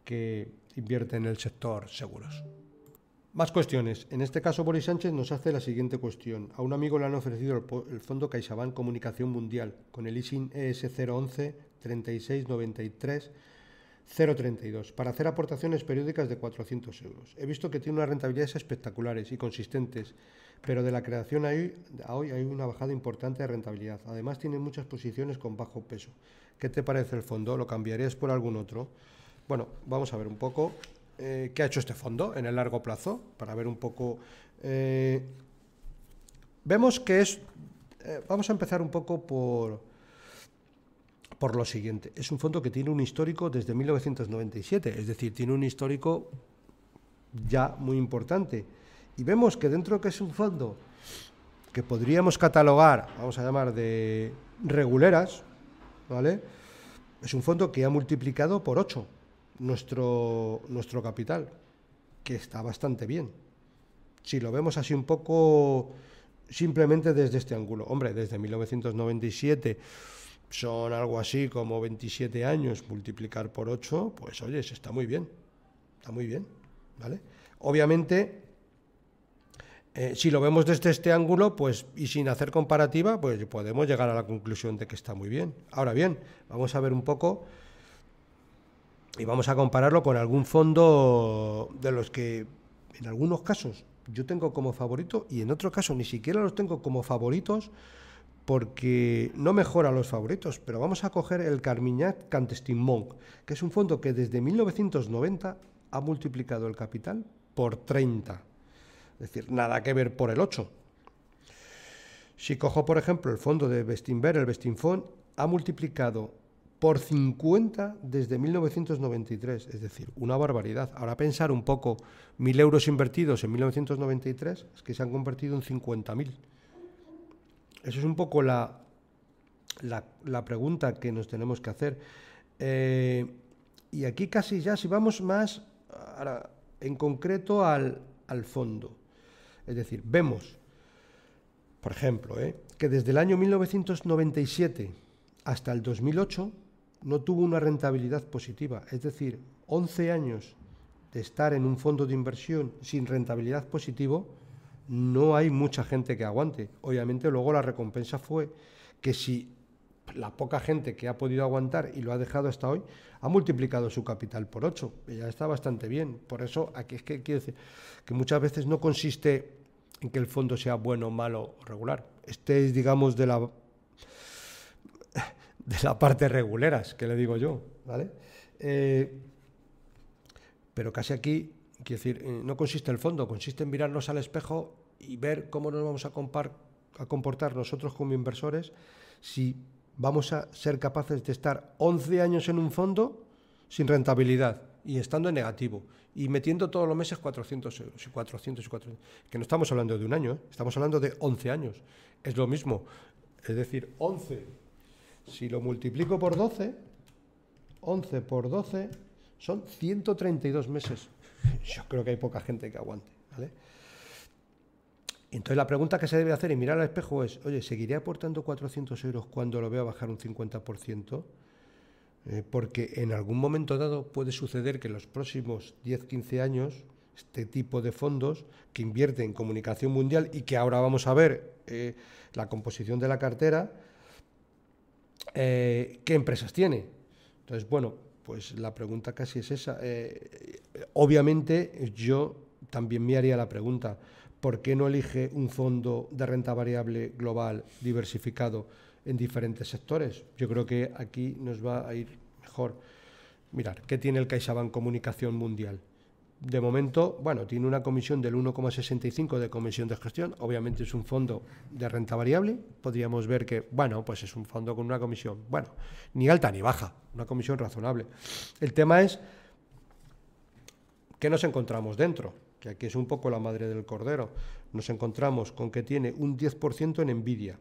que invierte en el sector seguros. Más cuestiones. En este caso, Boris Sánchez nos hace la siguiente cuestión. A un amigo le han ofrecido el fondo CaixaBank Comunicación Mundial con el ISIN ES 011 3693 032 para hacer aportaciones periódicas de 400 euros. He visto que tiene unas rentabilidades espectaculares y consistentes, pero de la creación a hoy hay una bajada importante de rentabilidad. Además tiene muchas posiciones con bajo peso. ¿Qué te parece el fondo? ¿Lo cambiarías por algún otro? Bueno, vamos a ver un poco qué ha hecho este fondo en el largo plazo, para ver un poco. Vemos que es. Vamos a empezar un poco por lo siguiente. Es un fondo que tiene un histórico desde 1997, es decir, tiene un histórico ya muy importante. Y vemos que dentro que es un fondo que podríamos catalogar, vamos a llamar de reguleras, ¿vale? Es un fondo que ha multiplicado por 8 nuestro capital, que está bastante bien. Si lo vemos así un poco simplemente desde este ángulo, hombre, desde 1997 son algo así como 27 años, multiplicar por 8, pues oye, eso está muy bien, ¿vale? Obviamente, si lo vemos desde este ángulo, pues, y sin hacer comparativa, pues podemos llegar a la conclusión de que está muy bien. Ahora bien, vamos a ver un poco y vamos a compararlo con algún fondo de los que en algunos casos yo tengo como favorito, y en otros casos ni siquiera los tengo como favoritos, porque no mejora los favoritos, pero vamos a coger el Carmignac Cantestin Monk, que es un fondo que desde 1990 ha multiplicado el capital por 30. Es decir, nada que ver por el 8. Si cojo, por ejemplo, el fondo de Bestinver, el Bestinfond, ha multiplicado por 50 desde 1993, es decir, una barbaridad. Ahora pensar un poco, 1.000 euros invertidos en 1993, es que se han convertido en 50.000. Eso es un poco la pregunta que nos tenemos que hacer. Y aquí casi ya, si vamos más ahora, en concreto al fondo. Es decir, vemos, por ejemplo, que desde el año 1997 hasta el 2008 no tuvo una rentabilidad positiva. Es decir, 11 años de estar en un fondo de inversión sin rentabilidad positivo, no hay mucha gente que aguante. Obviamente luego la recompensa fue que si la poca gente que ha podido aguantar y lo ha dejado hasta hoy, ha multiplicado su capital por 8, y ya está bastante bien. Por eso aquí es que quiero decir que muchas veces no consiste en que el fondo sea bueno, malo o regular. Este es, digamos, de la parte reguleras, que le digo yo, ¿vale? Pero casi aquí, quiero decir, no consiste el fondo, consiste en mirarnos al espejo y ver cómo nos vamos a comportar nosotros como inversores si vamos a ser capaces de estar 11 años en un fondo sin rentabilidad y estando en negativo y metiendo todos los meses 400 euros y 400 y 400, que no estamos hablando de un año, estamos hablando de 11 años. Es lo mismo, es decir, 11, si lo multiplico por 12, 11 por 12 son 132 meses. Yo creo que hay poca gente que aguante, ¿vale? Entonces la pregunta que se debe hacer y mirar al espejo es, oye, ¿seguiré aportando 400 euros cuando lo veo bajar un 50%? Porque en algún momento dado puede suceder que en los próximos 10-15 años este tipo de fondos que invierten en comunicación mundial y que ahora vamos a ver la composición de la cartera, ¿qué empresas tiene? Entonces, bueno, pues la pregunta casi es esa. Obviamente yo también me haría la pregunta, ¿por qué no elige un fondo de renta variable global diversificado en diferentes sectores? Yo creo que aquí nos va a ir mejor. Mirad, ¿qué tiene el CaixaBank Comunicación Mundial? De momento, bueno, tiene una comisión del 1,65 de comisión de gestión. Obviamente es un fondo de renta variable. Podríamos ver que, bueno, pues es un fondo con una comisión, bueno, ni alta ni baja, una comisión razonable. El tema es ¿qué nos encontramos dentro? Que aquí es un poco la madre del cordero. Nos encontramos con que tiene un 10% en Nvidia,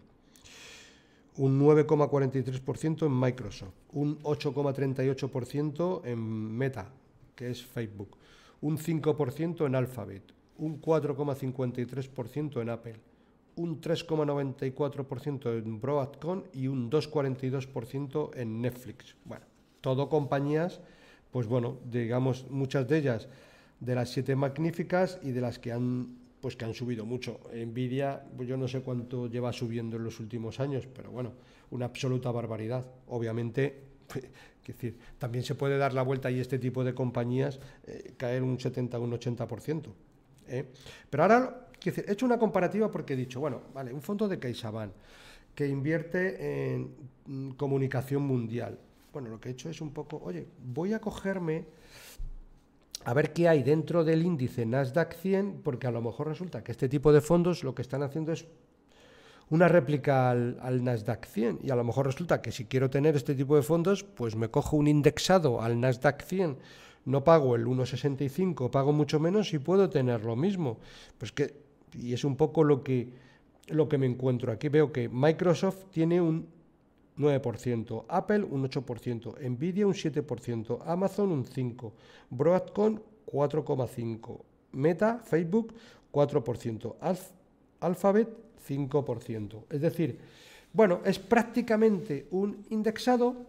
un 9,43% en Microsoft, un 8,38% en Meta, que es Facebook, un 5% en Alphabet, un 4,53% en Apple, un 3,94% en Broadcom y un 2,42% en Netflix. Bueno, todo compañías, pues bueno, digamos, muchas de ellas de las 7 magníficas y de las que han subido mucho. Nvidia, pues yo no sé cuánto lleva subiendo en los últimos años, pero bueno, una absoluta barbaridad. Obviamente, es decir, también se puede dar la vuelta y este tipo de compañías caer un 70 o un 80%. Pero ahora, he hecho una comparativa porque he dicho, bueno, vale, un fondo de CaixaBank que invierte en comunicación mundial. Bueno, lo que he hecho es un poco, oye, voy a cogerme a ver qué hay dentro del índice Nasdaq 100, porque a lo mejor resulta que este tipo de fondos lo que están haciendo es una réplica al Nasdaq 100, y a lo mejor resulta que si quiero tener este tipo de fondos, pues me cojo un indexado al Nasdaq 100, no pago el 1,65, pago mucho menos y puedo tener lo mismo. Pues y es un poco lo que me encuentro aquí. Veo que Microsoft tiene un 9%, Apple un 8%, Nvidia un 7%, Amazon un 5%, Broadcom 4,5%, Meta, Facebook 4%, Alphabet 5%. Es decir, bueno, es prácticamente un indexado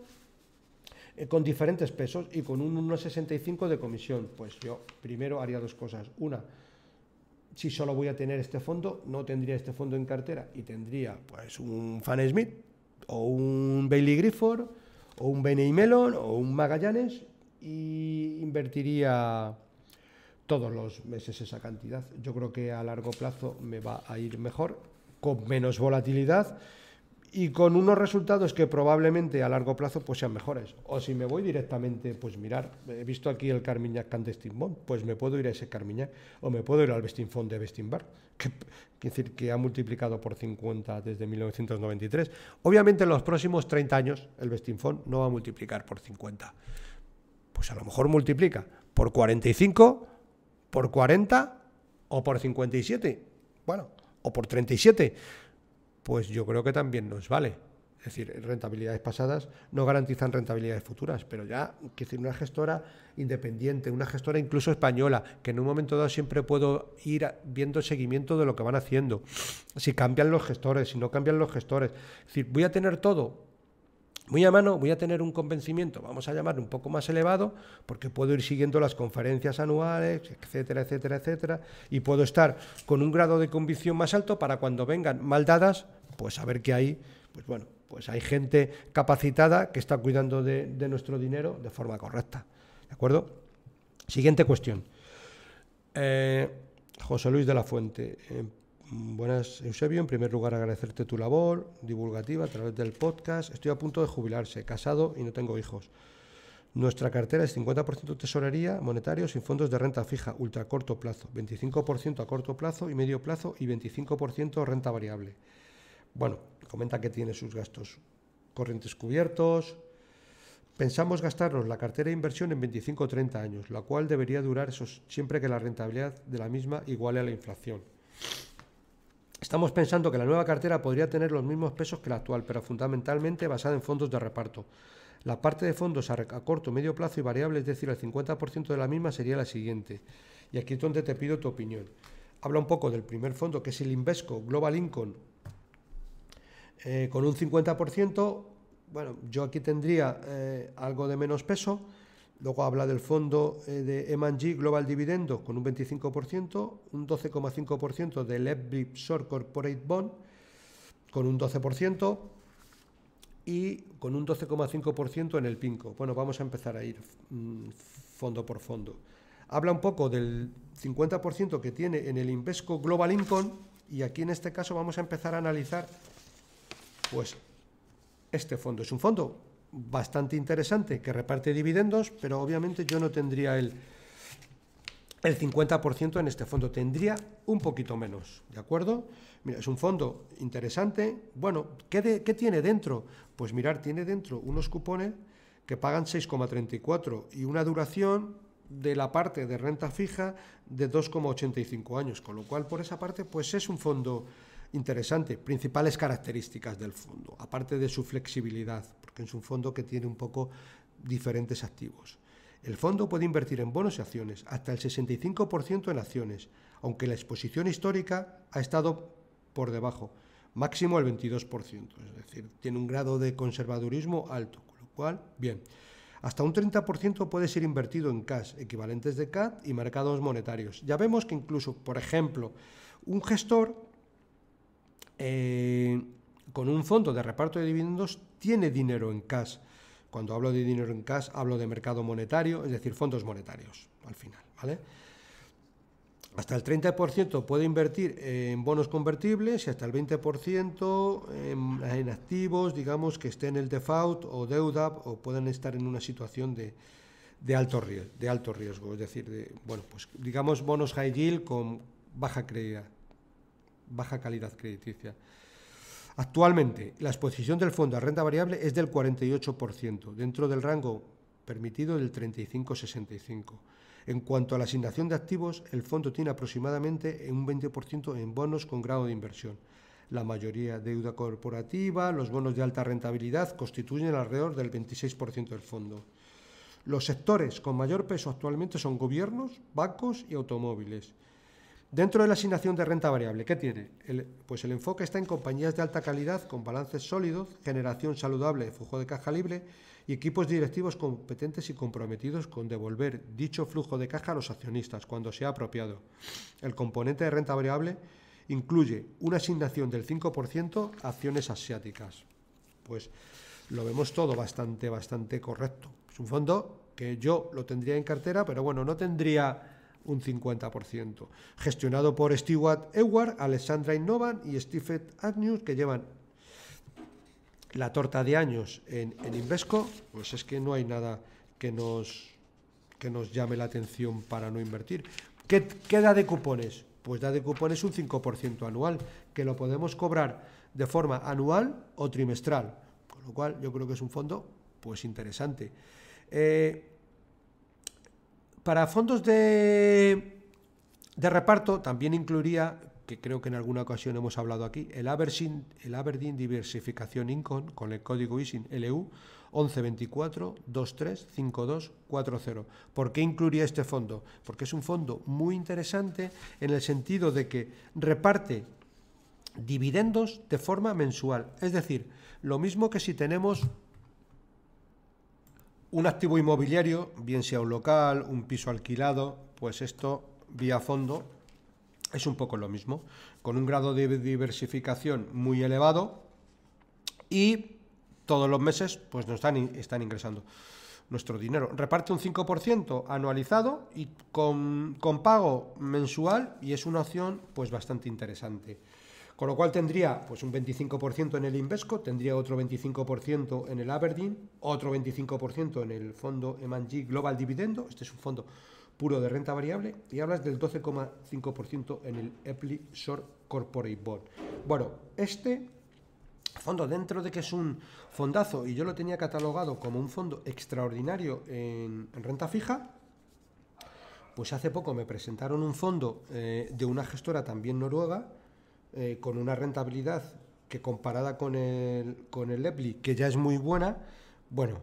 con diferentes pesos y con un 1,65 de comisión. Pues yo primero haría dos cosas. Una, si solo voy a tener este fondo, no tendría este fondo en cartera y tendría pues un Fan Smith o un Bailey Gifford o un BNY Mellon o un Magallanes y invertiría todos los meses esa cantidad. Yo creo que a largo plazo me va a ir mejor, con menos volatilidad y con unos resultados que probablemente a largo plazo pues sean mejores. O si me voy directamente, pues mirar, he visto aquí el Carmignac Clandestine Bond, pues me puedo ir a ese Carmignac o me puedo ir al Bestinfond de Bestinbar, que ha multiplicado por 50 desde 1993. Obviamente en los próximos 30 años el Bestinfond no va a multiplicar por 50. Pues a lo mejor multiplica por 45, por 40 o por 57. Bueno, o por 37. Pues yo creo que también nos vale. Es decir, rentabilidades pasadas no garantizan rentabilidades futuras, pero ya, quiero decir, una gestora independiente, una gestora incluso española, que en un momento dado siempre puedo ir viendo seguimiento de lo que van haciendo, si cambian los gestores, si no cambian los gestores. Es decir, voy a tener todo muy a mano, voy a tener un convencimiento, vamos a llamarlo un poco más elevado, porque puedo ir siguiendo las conferencias anuales, etcétera, etcétera, etcétera, y puedo estar con un grado de convicción más alto para cuando vengan mal dadas, pues saber que hay, pues bueno, pues hay gente capacitada que está cuidando de nuestro dinero de forma correcta. ¿De acuerdo? Siguiente cuestión. José Luis de la Fuente. Buenas, Eusebio. En primer lugar, agradecerte tu labor divulgativa a través del podcast. Estoy a punto de jubilarse, casado y no tengo hijos. Nuestra cartera es 50% tesorería, monetarios y fondos de renta fija, ultra corto plazo, 25% a corto plazo y medio plazo y 25% renta variable. Bueno, comenta que tiene sus gastos corrientes cubiertos. Pensamos gastarnos la cartera de inversión en 25 o 30 años, la cual debería durar siempre que la rentabilidad de la misma iguale a la inflación. Estamos pensando que la nueva cartera podría tener los mismos pesos que la actual, pero fundamentalmente basada en fondos de reparto. La parte de fondos a corto, medio plazo y variable, es decir, el 50% de la misma, sería la siguiente. Y aquí es donde te pido tu opinión. habla un poco del primer fondo, que es el Invesco Global Income, con un 50%. Bueno, yo aquí tendría algo de menos peso. Luego habla del fondo de M&G Global Dividendo con un 25%, un 12,5% del EBRI Short Corporate Bond con un 12% y con un 12,5% en el PINCO. Bueno, vamos a empezar a ir fondo por fondo. Habla un poco del 50% que tiene en el Invesco Global Income, y aquí en este caso vamos a empezar a analizar pues este fondo. Es un fondo bastante interesante que reparte dividendos, pero obviamente yo no tendría el 50% en este fondo, tendría un poquito menos, ¿de acuerdo? Mira, es un fondo interesante. Bueno, ¿qué tiene dentro? Pues mirar, tiene dentro unos cupones que pagan 6,34 y una duración de la parte de renta fija de 2,85 años, con lo cual por esa parte pues es un fondo interesante. Principales características del fondo, aparte de su flexibilidad, porque es un fondo que tiene un poco diferentes activos. El fondo puede invertir en bonos y acciones, hasta el 65% en acciones, aunque la exposición histórica ha estado por debajo, máximo el 22%, es decir, tiene un grado de conservadurismo alto, con lo cual, bien. Hasta un 30% puede ser invertido en cash, equivalentes de CAD y mercados monetarios. Ya vemos que incluso, por ejemplo, un gestor con un fondo de reparto de dividendos tiene dinero en cash. Cuando hablo de dinero en cash, hablo de mercado monetario, es decir, fondos monetarios, al final, ¿vale? Hasta el 30% puede invertir en bonos convertibles y hasta el 20% en activos, digamos, que estén en el default o deuda o puedan estar en una situación de alto riesgo, es decir, bueno, pues digamos bonos high yield con baja calidad crediticia. Actualmente, la exposición del fondo a renta variable es del 48%, dentro del rango permitido del 35-65%. En cuanto a la asignación de activos, el fondo tiene aproximadamente un 20% en bonos con grado de inversión. La mayoría deuda corporativa, los bonos de alta rentabilidad constituyen alrededor del 26% del fondo. Los sectores con mayor peso actualmente son gobiernos, bancos y automóviles. Dentro de la asignación de renta variable, ¿qué tiene? Pues el enfoque está en compañías de alta calidad con balances sólidos, generación saludable de flujo de caja libre y equipos directivos competentes y comprometidos con devolver dicho flujo de caja a los accionistas cuando sea apropiado. El componente de renta variable incluye una asignación del 5% a acciones asiáticas. Pues lo vemos todo bastante correcto. Es un fondo que yo lo tendría en cartera, pero bueno, no tendría un 50%. Gestionado por Stewart Ewart, Alexandra Innovan y Stephen Agnew, que llevan la torta de años en Invesco, pues es que no hay nada que nos llame la atención para no invertir. ¿Qué da de cupones? Pues da de cupones un 5% anual, que lo podemos cobrar de forma anual o trimestral, con lo cual yo creo que es un fondo pues interesante. Para fondos de reparto también incluiría, que creo que en alguna ocasión hemos hablado aquí, el Aberdeen Diversification Income con el código ISIN LU 1124235240. ¿Por qué incluiría este fondo? Porque es un fondo muy interesante en el sentido de que reparte dividendos de forma mensual. Es decir, lo mismo que si tenemos un activo inmobiliario, bien sea un local, un piso alquilado, pues esto vía fondo es un poco lo mismo, con un grado de diversificación muy elevado y todos los meses pues nos están ingresando nuestro dinero. Reparte un 5% anualizado y con pago mensual, y es una opción pues bastante interesante. Con lo cual tendría pues un 25% en el Invesco, tendría otro 25% en el Aberdeen, otro 25% en el fondo M&G Global Dividendo, este es un fondo puro de renta variable, y hablas del 12,5% en el EPLI Short Corporate Bond. Bueno, este fondo, dentro de que es un fondazo y yo lo tenía catalogado como un fondo extraordinario en renta fija, pues hace poco me presentaron un fondo de una gestora también noruega, con una rentabilidad que comparada con el EPLI, que ya es muy buena, bueno,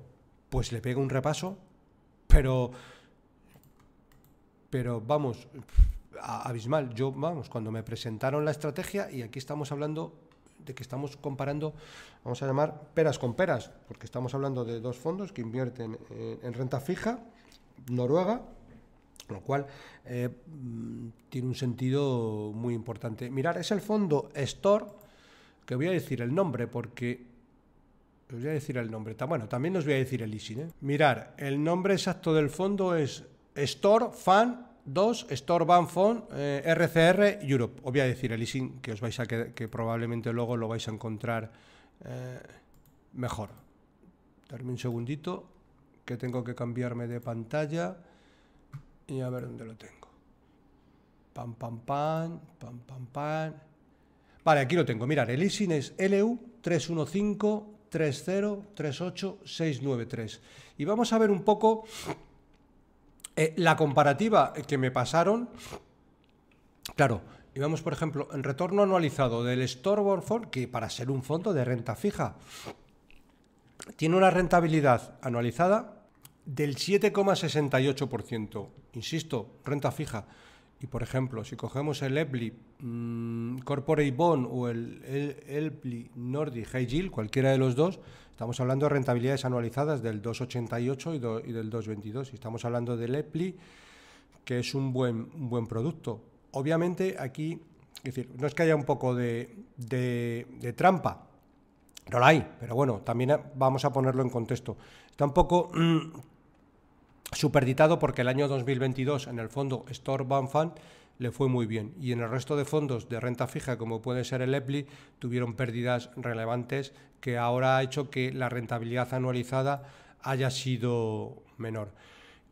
pues le pega un repaso, pero vamos, abismal. Yo, vamos, cuando me presentaron la estrategia, y aquí estamos hablando de que estamos comparando, vamos a llamar peras con peras, porque estamos hablando de dos fondos que invierten en renta fija, Noruega, lo cual tiene un sentido muy importante. Mirar, es el fondo Store, que voy a decir el nombre porque... Os voy a decir el nombre. Bueno, también os voy a decir el ISIN, ¿eh? Mirar, el nombre exacto del fondo es Store Fund 2 Store Bank Fund RCR Europe. Os voy a decir el ISIN, que os vais a que probablemente luego lo vais a encontrar mejor. Darme un segundito, que tengo que cambiarme de pantalla y a ver dónde lo tengo. Pam, pam, pam, pam, pam, pam. Vale, aquí lo tengo. Mirad, el ISIN es LU 315-30-38-693. Y vamos a ver un poco la comparativa que me pasaron. Claro, y vamos, por ejemplo, en retorno anualizado del Store Bond Fund, que para ser un fondo de renta fija tiene una rentabilidad anualizada del 7,68%. Insisto, renta fija. Y, por ejemplo, si cogemos el EBLI Corporate Bond o el EBLI Nordic High Yield, cualquiera de los dos, estamos hablando de rentabilidades anualizadas del 2,88 y del 2,22. Y estamos hablando del EBLI, que es un buen producto. Obviamente, aquí, es decir, no es que haya un poco de trampa, no la hay, pero bueno, también vamos a ponerlo en contexto. Está un poco superditado porque el año 2022 en el fondo Store Bond Fund le fue muy bien y en el resto de fondos de renta fija, como puede ser el EBLI, tuvieron pérdidas relevantes que ahora ha hecho que la rentabilidad anualizada haya sido menor.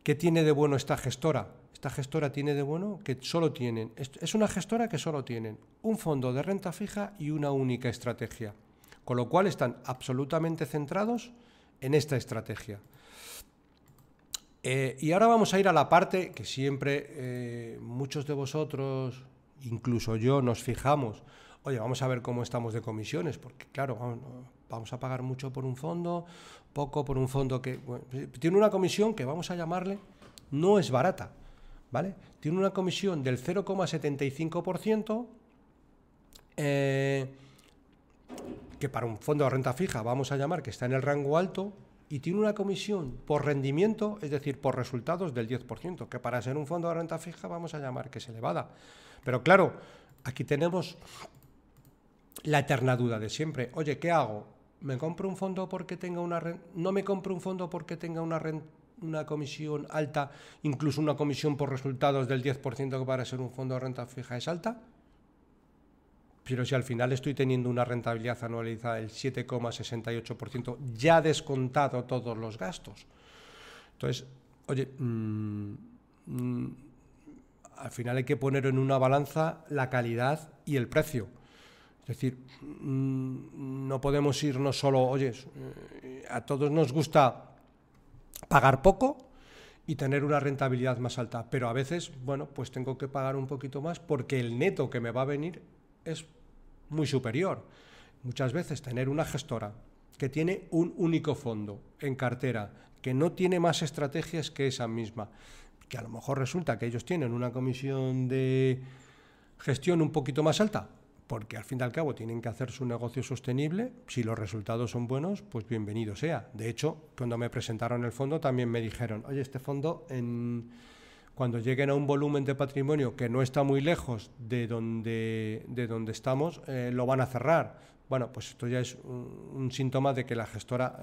¿Qué tiene de bueno esta gestora? Esta gestora tiene de bueno que solo tienen, es una gestora que solo tienen un fondo de renta fija y una única estrategia, con lo cual están absolutamente centrados en esta estrategia. Y ahora vamos a ir a la parte que siempre muchos de vosotros, incluso yo, nos fijamos. Oye, vamos a ver cómo estamos de comisiones, porque claro, vamos a pagar mucho por un fondo, poco por un fondo que tiene una comisión que vamos a llamarle, no es barata, ¿vale? Tiene una comisión del 0,75%, que para un fondo de renta fija vamos a llamar que está en el rango alto, y tiene una comisión por rendimiento, es decir, por resultados del 10%, que para ser un fondo de renta fija vamos a llamar que es elevada. Pero claro, aquí tenemos la eterna duda de siempre. Oye, ¿qué hago? ¿Me compro un fondo porque tenga no me compro un fondo porque tenga una comisión alta, incluso una comisión por resultados del 10% que para ser un fondo de renta fija es alta? Pero si al final estoy teniendo una rentabilidad anualizada del 7,68%, ya descontado todos los gastos. Entonces, oye, al final hay que poner en una balanza la calidad y el precio. Es decir, no podemos irnos solo, oye, a todos nos gusta pagar poco y tener una rentabilidad más alta, pero a veces, bueno, pues tengo que pagar un poquito más porque el neto que me va a venir es muy superior. Muchas veces tener una gestora que tiene un único fondo en cartera, que no tiene más estrategias que esa misma, que a lo mejor resulta que ellos tienen una comisión de gestión un poquito más alta, porque al fin y al cabo tienen que hacer su negocio sostenible. Si los resultados son buenos, pues bienvenido sea. De hecho, cuando me presentaron el fondo también me dijeron, oye, este fondo cuando lleguen a un volumen de patrimonio que no está muy lejos de donde estamos, lo van a cerrar. Bueno, pues esto ya es un síntoma de que la gestora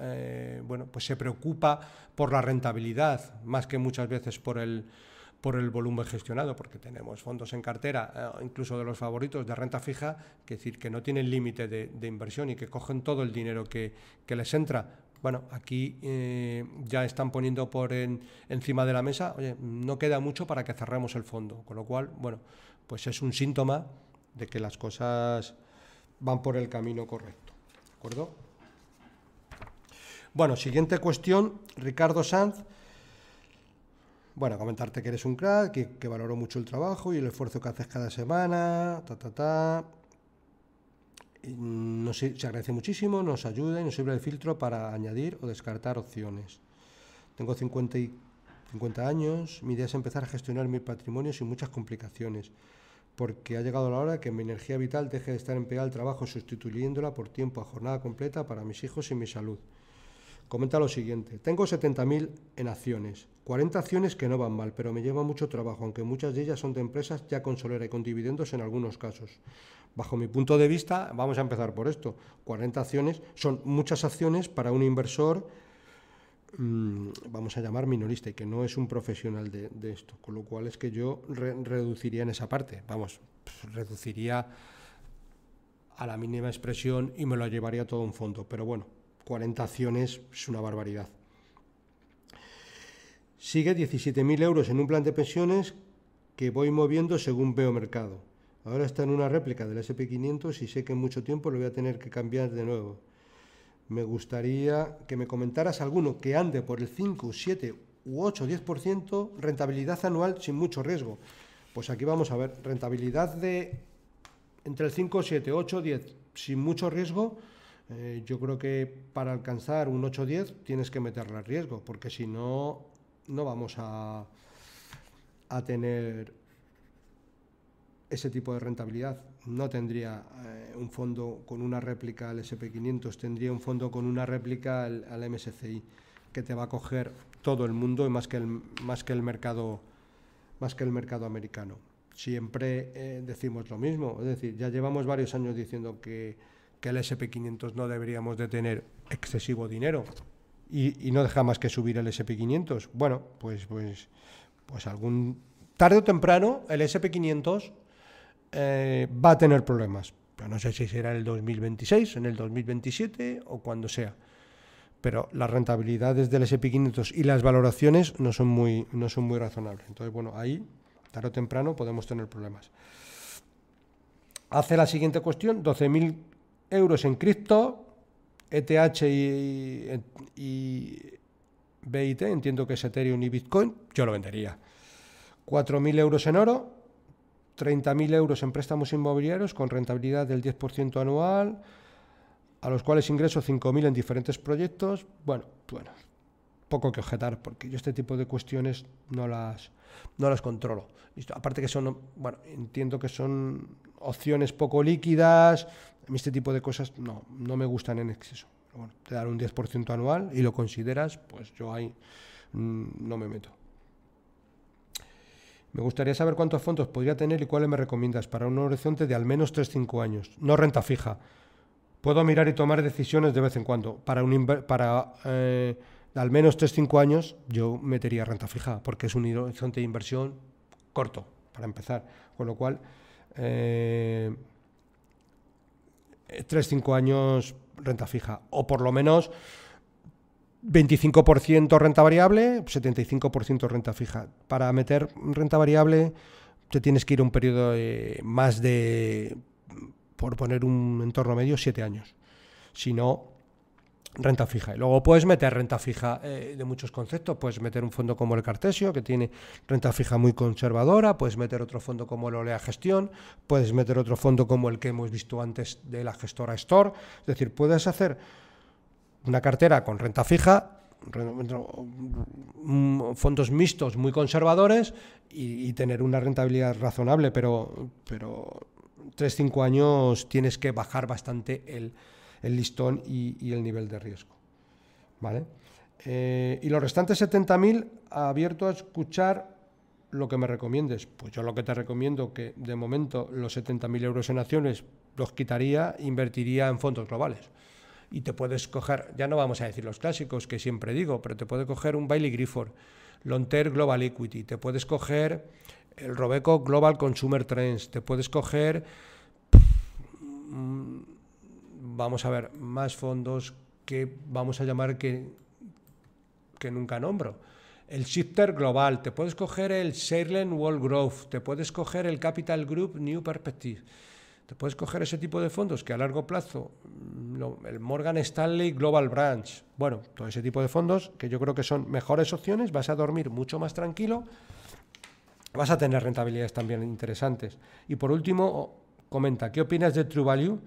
bueno, pues se preocupa por la rentabilidad, más que muchas veces por el volumen gestionado, porque tenemos fondos en cartera, incluso de los favoritos de renta fija, que decir que no tienen límite de inversión y que cogen todo el dinero que les entra. Bueno, aquí ya están poniendo encima de la mesa, oye, no queda mucho para que cerremos el fondo, con lo cual, bueno, pues es un síntoma de que las cosas van por el camino correcto, ¿de acuerdo? Bueno, siguiente cuestión, Ricardo Sanz. Bueno, comentarte que eres un crack, que valoro mucho el trabajo y el esfuerzo que haces cada semana, se agradece muchísimo, nos ayuda y nos sirve de filtro para añadir o descartar opciones. Tengo 50 50 años, mi idea es empezar a gestionar mi patrimonio sin muchas complicaciones, porque ha llegado la hora que mi energía vital deje de estar empleada al trabajo, sustituyéndola por tiempo a jornada completa para mis hijos y mi salud. Comenta lo siguiente: tengo 70.000 en acciones, 40 acciones que no van mal, pero me lleva mucho trabajo, aunque muchas de ellas son de empresas ya con solera y con dividendos en algunos casos. Bajo mi punto de vista, vamos a empezar por esto, 40 acciones son muchas acciones para un inversor, vamos a llamar minorista, y que no es un profesional de esto, con lo cual es que yo reduciría en esa parte, reduciría a la mínima expresión y me lo llevaría todo a un fondo, pero bueno, 40 acciones es una barbaridad. Sigue 17.000 euros en un plan de pensiones que voy moviendo según veo mercado. Ahora está en una réplica del SP500 y sé que en mucho tiempo lo voy a tener que cambiar de nuevo. Me gustaría que me comentaras alguno que ande por el 5, 7 u 8, 10%, rentabilidad anual sin mucho riesgo. Pues aquí vamos a ver, rentabilidad de entre el 5, 7, 8, 10 sin mucho riesgo. Yo creo que para alcanzar un 8 o 10 tienes que meterle riesgo, porque si no, no vamos a tener ese tipo de rentabilidad. No tendría un fondo con una réplica al SP500, tendría un fondo con una réplica al MSCI, que te va a coger todo el mundo y más que el mercado americano. Siempre decimos lo mismo, es decir, ya llevamos varios años diciendo que el SP500 no deberíamos de tener excesivo dinero y no deja más que subir el SP500. Bueno, pues algún tarde o temprano el SP500 va a tener problemas, pero no sé si será en el 2026, en el 2027 o cuando sea. Pero las rentabilidades del SP500 y las valoraciones no son muy razonables. Entonces, bueno, ahí tarde o temprano podemos tener problemas. Hace la siguiente cuestión: 12.000 euros en cripto, ETH y BIT, entiendo que es Ethereum y Bitcoin, yo lo vendería. 4.000 euros en oro, 30.000 euros en préstamos inmobiliarios con rentabilidad del 10% anual, a los cuales ingreso 5.000 en diferentes proyectos. Bueno, poco que objetar, porque yo este tipo de cuestiones no las controlo. Aparte que son, entiendo que son opciones poco líquidas. A mí este tipo de cosas no me gustan en exceso. Bueno, te dan un 10% anual y lo consideras, pues yo ahí no me meto. Me gustaría saber cuántos fondos podría tener y cuáles me recomiendas para un horizonte de al menos 3-5 años. No renta fija. Puedo mirar y tomar decisiones de vez en cuando. Para al menos 3-5 años yo metería renta fija, porque es un horizonte de inversión corto, para empezar. Con lo cual, 3-5 años renta fija, o por lo menos 25% renta variable, 75% renta fija. Para meter renta variable te tienes que ir a un periodo más de, por poner un entorno medio, 7 años. Si no, renta fija. Y luego puedes meter renta fija de muchos conceptos. Puedes meter un fondo como el Cartesio, que tiene renta fija muy conservadora. Puedes meter otro fondo como el Olea Gestión. Puedes meter otro fondo como el que hemos visto antes de la gestora Store. Es decir, puedes hacer una cartera con renta fija, fondos mixtos muy conservadores y tener una rentabilidad razonable, pero 3-5 años tienes que bajar bastante el listón y el nivel de riesgo, ¿vale? Y los restantes 70.000, abierto a escuchar lo que me recomiendes. Pues yo lo que te recomiendo, que de momento los 70.000 euros en acciones los quitaría, invertiría en fondos globales. Y te puedes coger, ya no vamos a decir los clásicos que siempre digo, pero te puedes coger un Bailey Gifford, Long-Term Global Equity, te puedes coger el Robeco Global Consumer Trends, te puedes coger, vamos a ver, más fondos que vamos a llamar que nunca nombro. El Shifter Global, te puedes coger el Shareland World Growth, te puedes coger el Capital Group New Perspective. Te puedes coger ese tipo de fondos que a largo plazo, el Morgan Stanley Global Branch, bueno, todo ese tipo de fondos que yo creo que son mejores opciones, vas a dormir mucho más tranquilo, vas a tener rentabilidades también interesantes. Y por último, comenta, ¿qué opinas de True Value?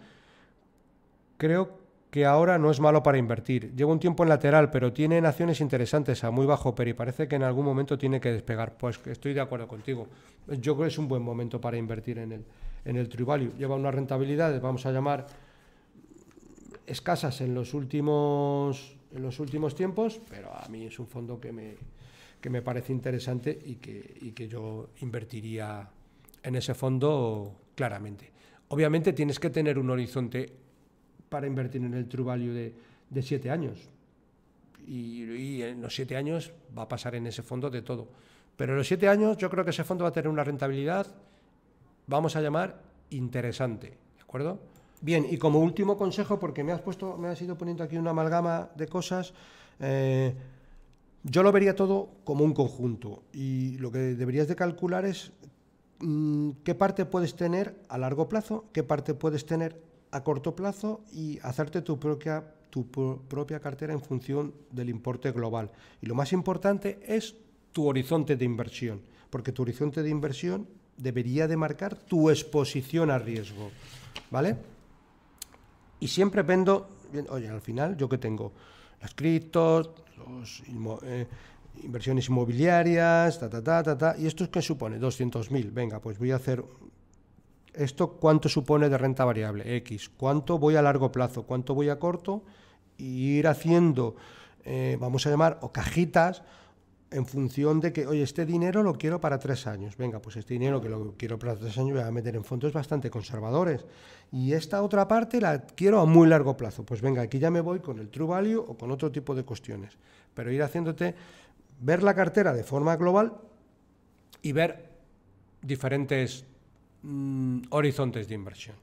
Creo que ahora no es malo para invertir. Lleva un tiempo en lateral, pero tiene acciones interesantes a muy bajo PER y parece que en algún momento tiene que despegar. Pues estoy de acuerdo contigo. Yo creo que es un buen momento para invertir en el True Value. Lleva unas rentabilidades, vamos a llamar, escasas en los últimos tiempos, pero a mí es un fondo que me parece interesante y que yo invertiría en ese fondo claramente. Obviamente tienes que tener un horizonte para invertir en el True Value de 7 años. Y en los 7 años va a pasar en ese fondo de todo. Pero en los 7 años yo creo que ese fondo va a tener una rentabilidad, vamos a llamar, interesante. ¿De acuerdo? Bien, y como último consejo, porque me has ido poniendo aquí una amalgama de cosas, yo lo vería todo como un conjunto. Y lo que deberías de calcular es qué parte puedes tener a largo plazo, qué parte puedes tener a corto plazo y hacerte tu propia cartera en función del importe global. Y lo más importante es tu horizonte de inversión, porque tu horizonte de inversión debería de marcar tu exposición a riesgo, ¿vale? Y siempre oye, al final, ¿yo qué tengo? Las criptos, inversiones inmobiliarias, ¿y esto qué supone? 200.000, venga, pues voy a hacer... ¿Esto cuánto supone de renta variable? X. ¿Cuánto voy a largo plazo? ¿Cuánto voy a corto? Y ir haciendo, vamos a llamar, o cajitas, en función de que, oye, este dinero lo quiero para 3 años. Venga, pues este dinero que lo quiero para 3 años voy a meter en fondos bastante conservadores. Y esta otra parte la quiero a muy largo plazo. Pues venga, aquí ya me voy con el True Value o con otro tipo de cuestiones. Pero ir haciéndote, ver la cartera de forma global y ver diferentes horizontes de inversión.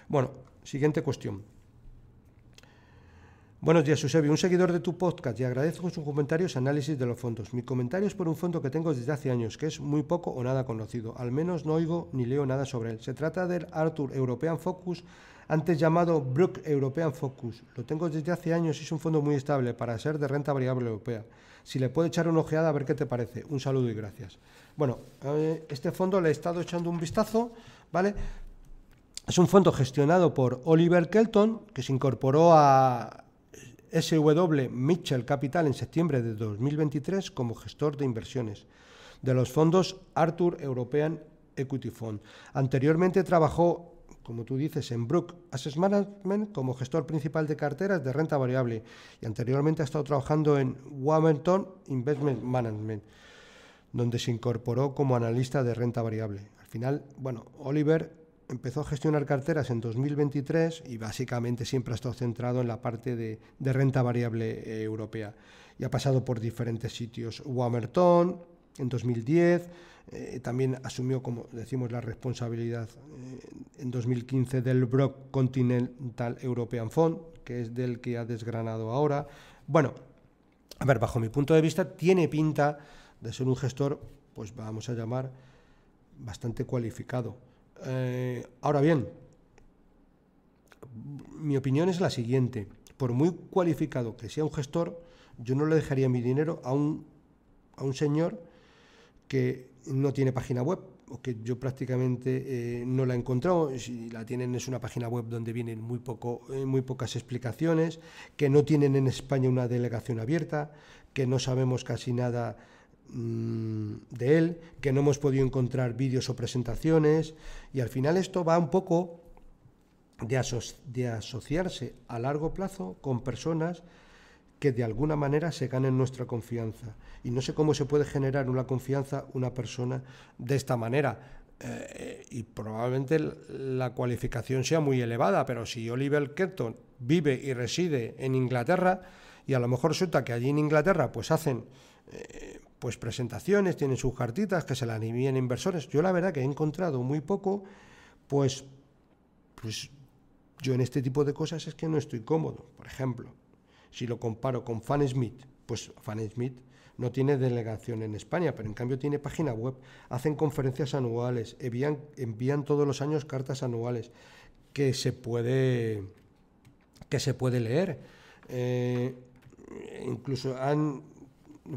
Bueno, siguiente cuestión. Buenos días, Eusebio, un seguidor de tu podcast y agradezco sus comentarios y análisis de los fondos. Mi comentario es por un fondo que tengo desde hace años, que es muy poco o nada conocido. Al menos no oigo ni leo nada sobre él. Se trata del Arthur European Focus, antes llamado Brook European Focus. Lo tengo desde hace años y es un fondo muy estable para ser de renta variable europea. Si le puedo echar una ojeada a ver qué te parece. Un saludo y gracias. Bueno, este fondo le he estado echando un vistazo, ¿vale? Es un fondo gestionado por Oliver Kelton, que se incorporó a SW Mitchell Capital en septiembre de 2023 como gestor de inversiones de los fondos Arthur European Equity Fund. Anteriormente trabajó, como tú dices, en Brook Asset Management como gestor principal de carteras de renta variable y anteriormente ha estado trabajando en Wamerton Investment Management, donde se incorporó como analista de renta variable. Al final, bueno, Oliver empezó a gestionar carteras en 2023 y básicamente siempre ha estado centrado en la parte de renta variable europea. Y ha pasado por diferentes sitios. Wamerton en 2010, también asumió, como decimos, la responsabilidad en 2015 del Brook Continental European Fund, que es del que ha desgranado ahora. Bueno, a ver, bajo mi punto de vista, tiene pinta de ser un gestor, pues vamos a llamar, bastante cualificado. Ahora bien, mi opinión es la siguiente. Por muy cualificado que sea un gestor, yo no le dejaría mi dinero a un señor que no tiene página web o que yo prácticamente no la he encontrado. Si la tienen es una página web donde vienen muy pocas explicaciones, que no tienen en España una delegación abierta, que no sabemos casi nada de él, que no hemos podido encontrar vídeos o presentaciones, y al final esto va un poco de asociarse a largo plazo con personas que de alguna manera se ganen nuestra confianza. Y no sé cómo se puede generar una confianza una persona de esta manera. Y probablemente la cualificación sea muy elevada, pero si Oliver Kelton vive y reside en Inglaterra y a lo mejor resulta que allí en Inglaterra pues hacen pues presentaciones, tienen sus cartitas que se las envían inversores. Yo la verdad que he encontrado muy poco, pues yo en este tipo de cosas es que no estoy cómodo. Por ejemplo, si lo comparo con FanSmith, pues FanSmith no tiene delegación en España, pero en cambio tiene página web, hacen conferencias anuales, envían todos los años cartas anuales que se puede leer. Incluso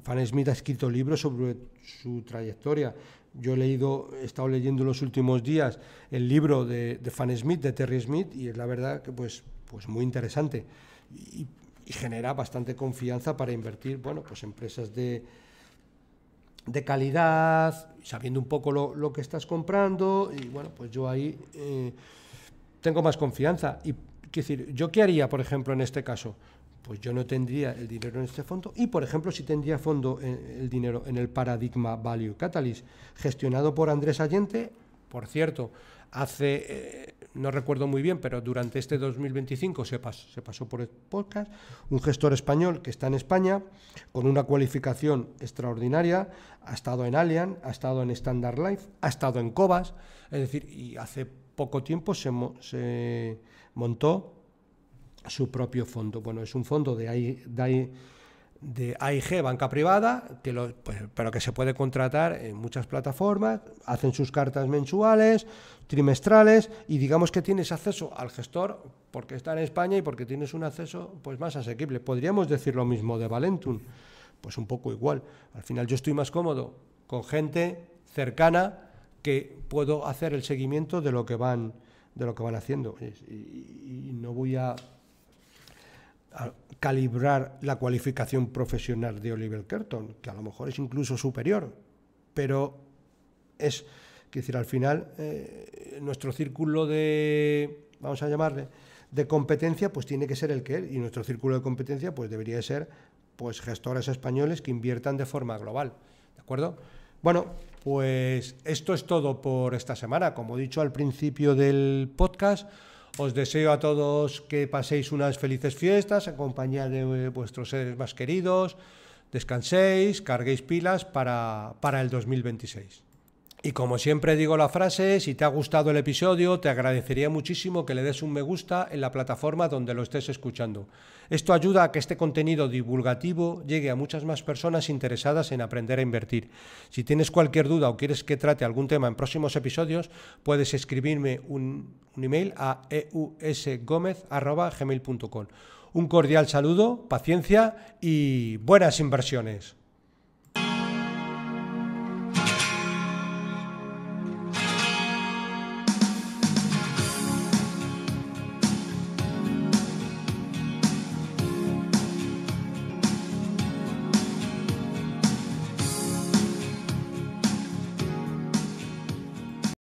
FanSmith ha escrito libros sobre su trayectoria. Yo he estado leyendo en los últimos días el libro de FanSmith, de Terry Smith, y es la verdad que pues pues muy interesante y genera bastante confianza para invertir, bueno, pues empresas de calidad, sabiendo un poco lo que estás comprando, y bueno, pues yo ahí tengo más confianza. Y quiero decir, ¿yo qué haría, por ejemplo, en este caso? Pues yo no tendría el dinero en este fondo y, por ejemplo, si tendría el dinero en el Paradigma Value Catalyst, gestionado por Andrés Allente, por cierto, no recuerdo muy bien, pero durante este 2025 se pasó por el podcast, un gestor español que está en España, con una cualificación extraordinaria, ha estado en Allianz, ha estado en Standard Life, ha estado en Cobas, es decir, y hace poco tiempo se montó su propio fondo. Bueno, es un fondo de AIG, banca privada, pero que se puede contratar en muchas plataformas, hacen sus cartas mensuales, trimestrales, y digamos que tienes acceso al gestor porque está en España y porque tienes un acceso pues más asequible. Podríamos decir lo mismo de Valentum, pues un poco igual. Al final yo estoy más cómodo con gente cercana que puedo hacer el seguimiento de lo que van haciendo, y no voy a calibrar la cualificación profesional de Oliver Kerton, que a lo mejor es incluso superior, pero es, quiero decir, al final nuestro círculo vamos a llamarle, de competencia, pues tiene que ser el que es, y nuestro círculo de competencia pues debería ser pues gestores españoles que inviertan de forma global, ¿de acuerdo? Bueno, pues esto es todo por esta semana. Como he dicho al principio del podcast, os deseo a todos que paséis unas felices fiestas en compañía de vuestros seres más queridos, descanséis, carguéis pilas para el 2026. Y como siempre digo la frase, si te ha gustado el episodio, te agradecería muchísimo que le des un me gusta en la plataforma donde lo estés escuchando. Esto ayuda a que este contenido divulgativo llegue a muchas más personas interesadas en aprender a invertir. Si tienes cualquier duda o quieres que trate algún tema en próximos episodios, puedes escribirme un email a eusgomez@gmail.com. Un cordial saludo, paciencia y buenas inversiones.